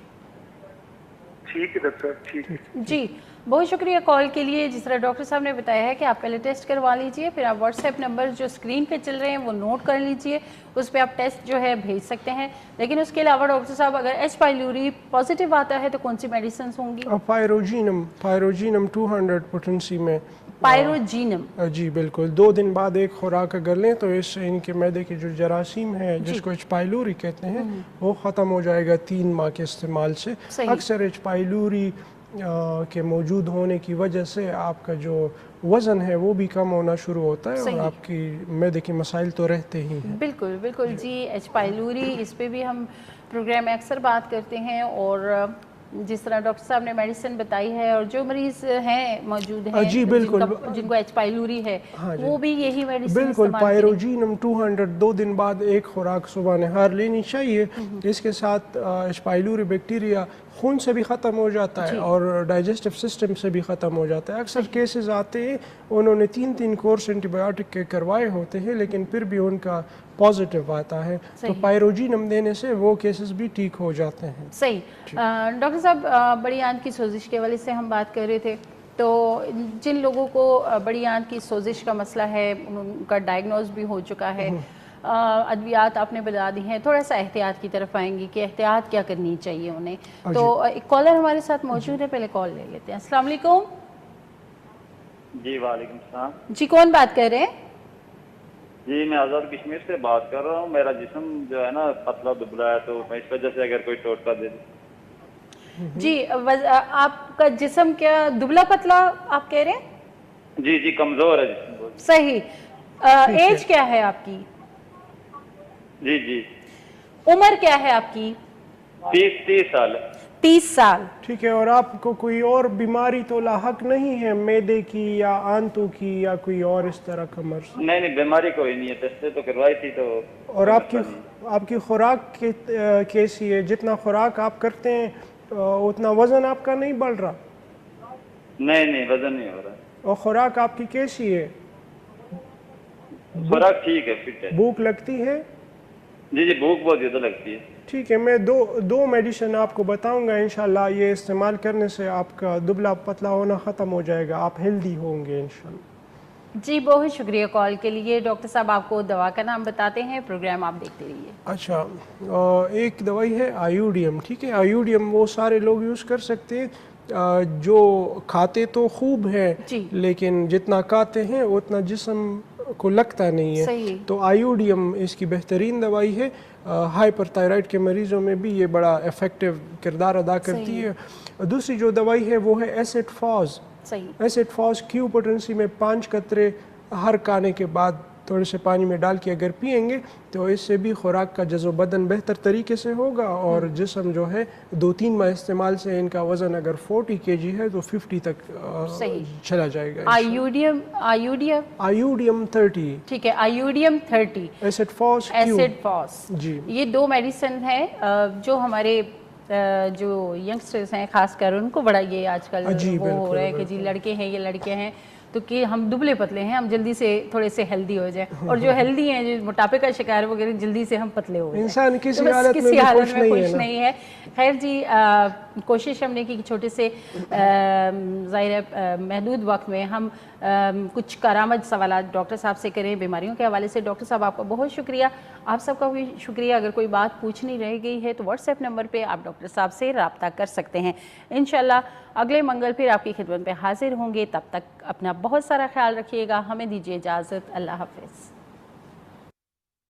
ٹھیک ہے ڈاکٹر صاحب, ٹھیک ہے. جی بہت شکریہ کال کے لیے. جس طرح ڈاکٹر صاحب نے بتایا ہے کہ آپ پہلے ٹیسٹ کروا لیجئے, پھر آپ واٹس ایپ نمبر جو اسکرین پہ چل رہے ہیں وہ نوٹ کر لیجئے, اس پہ آپ ٹیسٹ جو ہے بھیج سکتے ہیں. لیکن اس کے علاوہ ڈاکٹر صاحب اگر ایچ پائلوری پازیٹیو آتا ہے تو کون سی میڈیسنز ہوں گی؟ پائروجینم 200 پوٹنسی میں. پائروجینم, جی بالکل. 2 دن بعد ایک خوراک اگر لیں تو اس سے ان کے معدے کے جو جراثیم ہے جس کو ایچ پائلوری کہتے ہیں وہ ختم ہو جائے گا 3 ماہ کے استعمال سے. اکثر ایچ پائلوری کے موجود ہونے کی وجہ سے آپ کا جو وزن ہے وہ بھی کم ہونا شروع ہوتا ہے اور آپ کی معدے کے مسائل تو رہتے ہی ہیں. بالکل بالکل. جی ایچ پائلوری, اس پہ بھی ہم پروگرام میں اکثر بات کرتے ہیں, اور جس طرح ڈاکٹر صاحب نے میڈیسن بتائی ہے, اور جو مریض ہیں موجود ہیں جی بالکل جن کو ایچ پائلوری ہے وہ بھی یہی میڈیسن بالکل پائروجینم 200 2 دن بعد ایک خوراک صبح نہار لینی چاہیے. اس کے ساتھ ایچ پائلوری بیکٹیریا خون سے بھی ختم ہو جاتا ہے اور ڈائجسٹو سسٹم سے بھی ختم ہو جاتا ہے. اکثر کیسز آتے ہیں انہوں نے 3 کورس اینٹی بایوٹک کے کروائے ہوتے ہیں لیکن پھر بھی ان کا پازیٹیو آتا ہے, تو پائروجینم دینے سے وہ کیسز بھی ٹھیک ہو جاتے ہیں. صحیح. ڈاکٹر صاحب بڑی آنت کی سوزش کے حوالے سے ہم بات کر رہے تھے, تو جن لوگوں کو بڑی آنت کی سوزش کا مسئلہ ہے, ان کا ڈائگنوز بھی ہو چکا ہے, ادویات آپ نے بتا دی ہیں, تھوڑا سا احتیاط کی طرف آئیں گی کہ احتیاط کیا کرنی چاہیے انہیں. تو ایک کالر ہمارے ساتھ موجود ہے, پہلے کال لے لیتے ہیں. السلام علیکم. جی وعلیکم السلام. جی کون بات کر رہے ہیں؟ جی میں آزاد کشمیر سے بات کر رہا ہوں. میرا جسم جو ہے نا پتلا دبلا ہے, تو میں اس وجہ سے اگر کوئی ٹوٹکا دے دیں. جی آپ کا جسم کیا دبلا پتلا آپ کہہ رہے ہیں؟ جی جی کمزور ہے جسم. صحیح. ایج کیا ہے آپ کی؟ جی جی. عمر کیا ہے آپ کی؟ 30 سال. 30 سال. ٹھیک ہے. اور آپ کو کوئی اور بیماری تو لاحق نہیں ہے معدے کی یا آنتوں کی یا کوئی اور اس طرح کا مرض؟ نہیں بیماری کوئی نہیں ہے, ٹیسٹ تو کروائی تھی تو. اور آپ کی خوراک کیسی ہے؟ جتنا خوراک آپ کرتے ہیں اتنا وزن آپ کا نہیں بڑھ رہا؟ نہیں وزن نہیں ہو رہا. اور خوراک آپ کی کیسی ہے؟ خوراک ٹھیک ہے, فٹ ہے. بھوک لگتی ہے؟ جی بھوک بہت زیادہ لگتی ہے. ٹھیک ہے, میں دو میڈیسن آپ کو بتاؤں گا انشاءاللہ. یہ استعمال کرنے سے آپ کا دبلا پتلا ہونا ختم ہو جائے گا, آپ ہیلدی ہوں گے انشاءاللہ. جی بہت شکریہ کال کے لیے. ڈاکٹر صاحب آپ کو دوا کا نام بتاتے ہیں, پروگرام آپ دیکھتے رہیے. اچھا, ایک دوائی ہے آیوڈیم. ٹھیک ہے, آیوڈیم وہ سارے لوگ یوز کر سکتے ہیں جو کھاتے تو خوب ہیں لیکن جتنا کھاتے ہیں اتنا جسم کو لگتا نہیں ہے. تو آیوڈیم اس کی بہترین دوائی ہے. ہائپر تھائرائڈ کے مریضوں میں بھی یہ بڑا افیکٹو کردار ادا کرتی ہے. دوسری جو دوائی ہے وہ ہے ایسڈ فاز. ایسڈ فاز کیو پوٹنسی میں 5 قطرے ہر کھانے کے بعد تھوڑے سے پانی میں ڈال کے اگر پئیں گے تو اس سے بھی خوراک کا جذب بدن بہتر طریقے سے ہوگا, اور جسم جو ہے 2-3 ماہ استعمال سے ان کا وزن اگر 40 kg ہے تو 50 تک چلا جائے گا. آیوڈیم 30. ٹھیک ہے, آیوڈیم 30. ایسڈ فاز. جی یہ 2 میڈیسن ہیں جو ہمارے جو ینگسٹرز ہیں خاص کر ان کو بڑا یہ آج کل وہ ہو رہا ہے کہ جی لڑکے ہیں یہ لڑکے ہیں تو کہ ہم دبلے پتلے ہیں, ہم جلدی سے تھوڑے سے ہیلدی ہو جائیں, اور جو ہیلدی ہیں جو موٹاپے کا شکار وغیرہ جلدی سے ہم پتلے ہو جائیں. انسان کسی حالت میں خوش نہیں ہے. خیر جی कोशिश हमने की कि छोटे से ज़ाहिर है महदूद वक्त में हम कुछ करामत सवाल डॉक्टर साहब से करें बीमारियों के हवाले से। डॉक्टर साहब आपका बहुत शुक्रिया, आप सबका भी शुक्रिया। अगर कोई बात पूछनी रह गई है तो व्हाट्सएप नंबर पे आप डॉक्टर साहब से रब्ता कर सकते हैं। इंशाल्लाह अगले मंगल फिर आपकी खिदमत में हाजिर होंगे, तब तक अपना बहुत सारा ख्याल रखिएगा। हमें दीजिए इजाज़त, अल्लाह हाफ़िज़।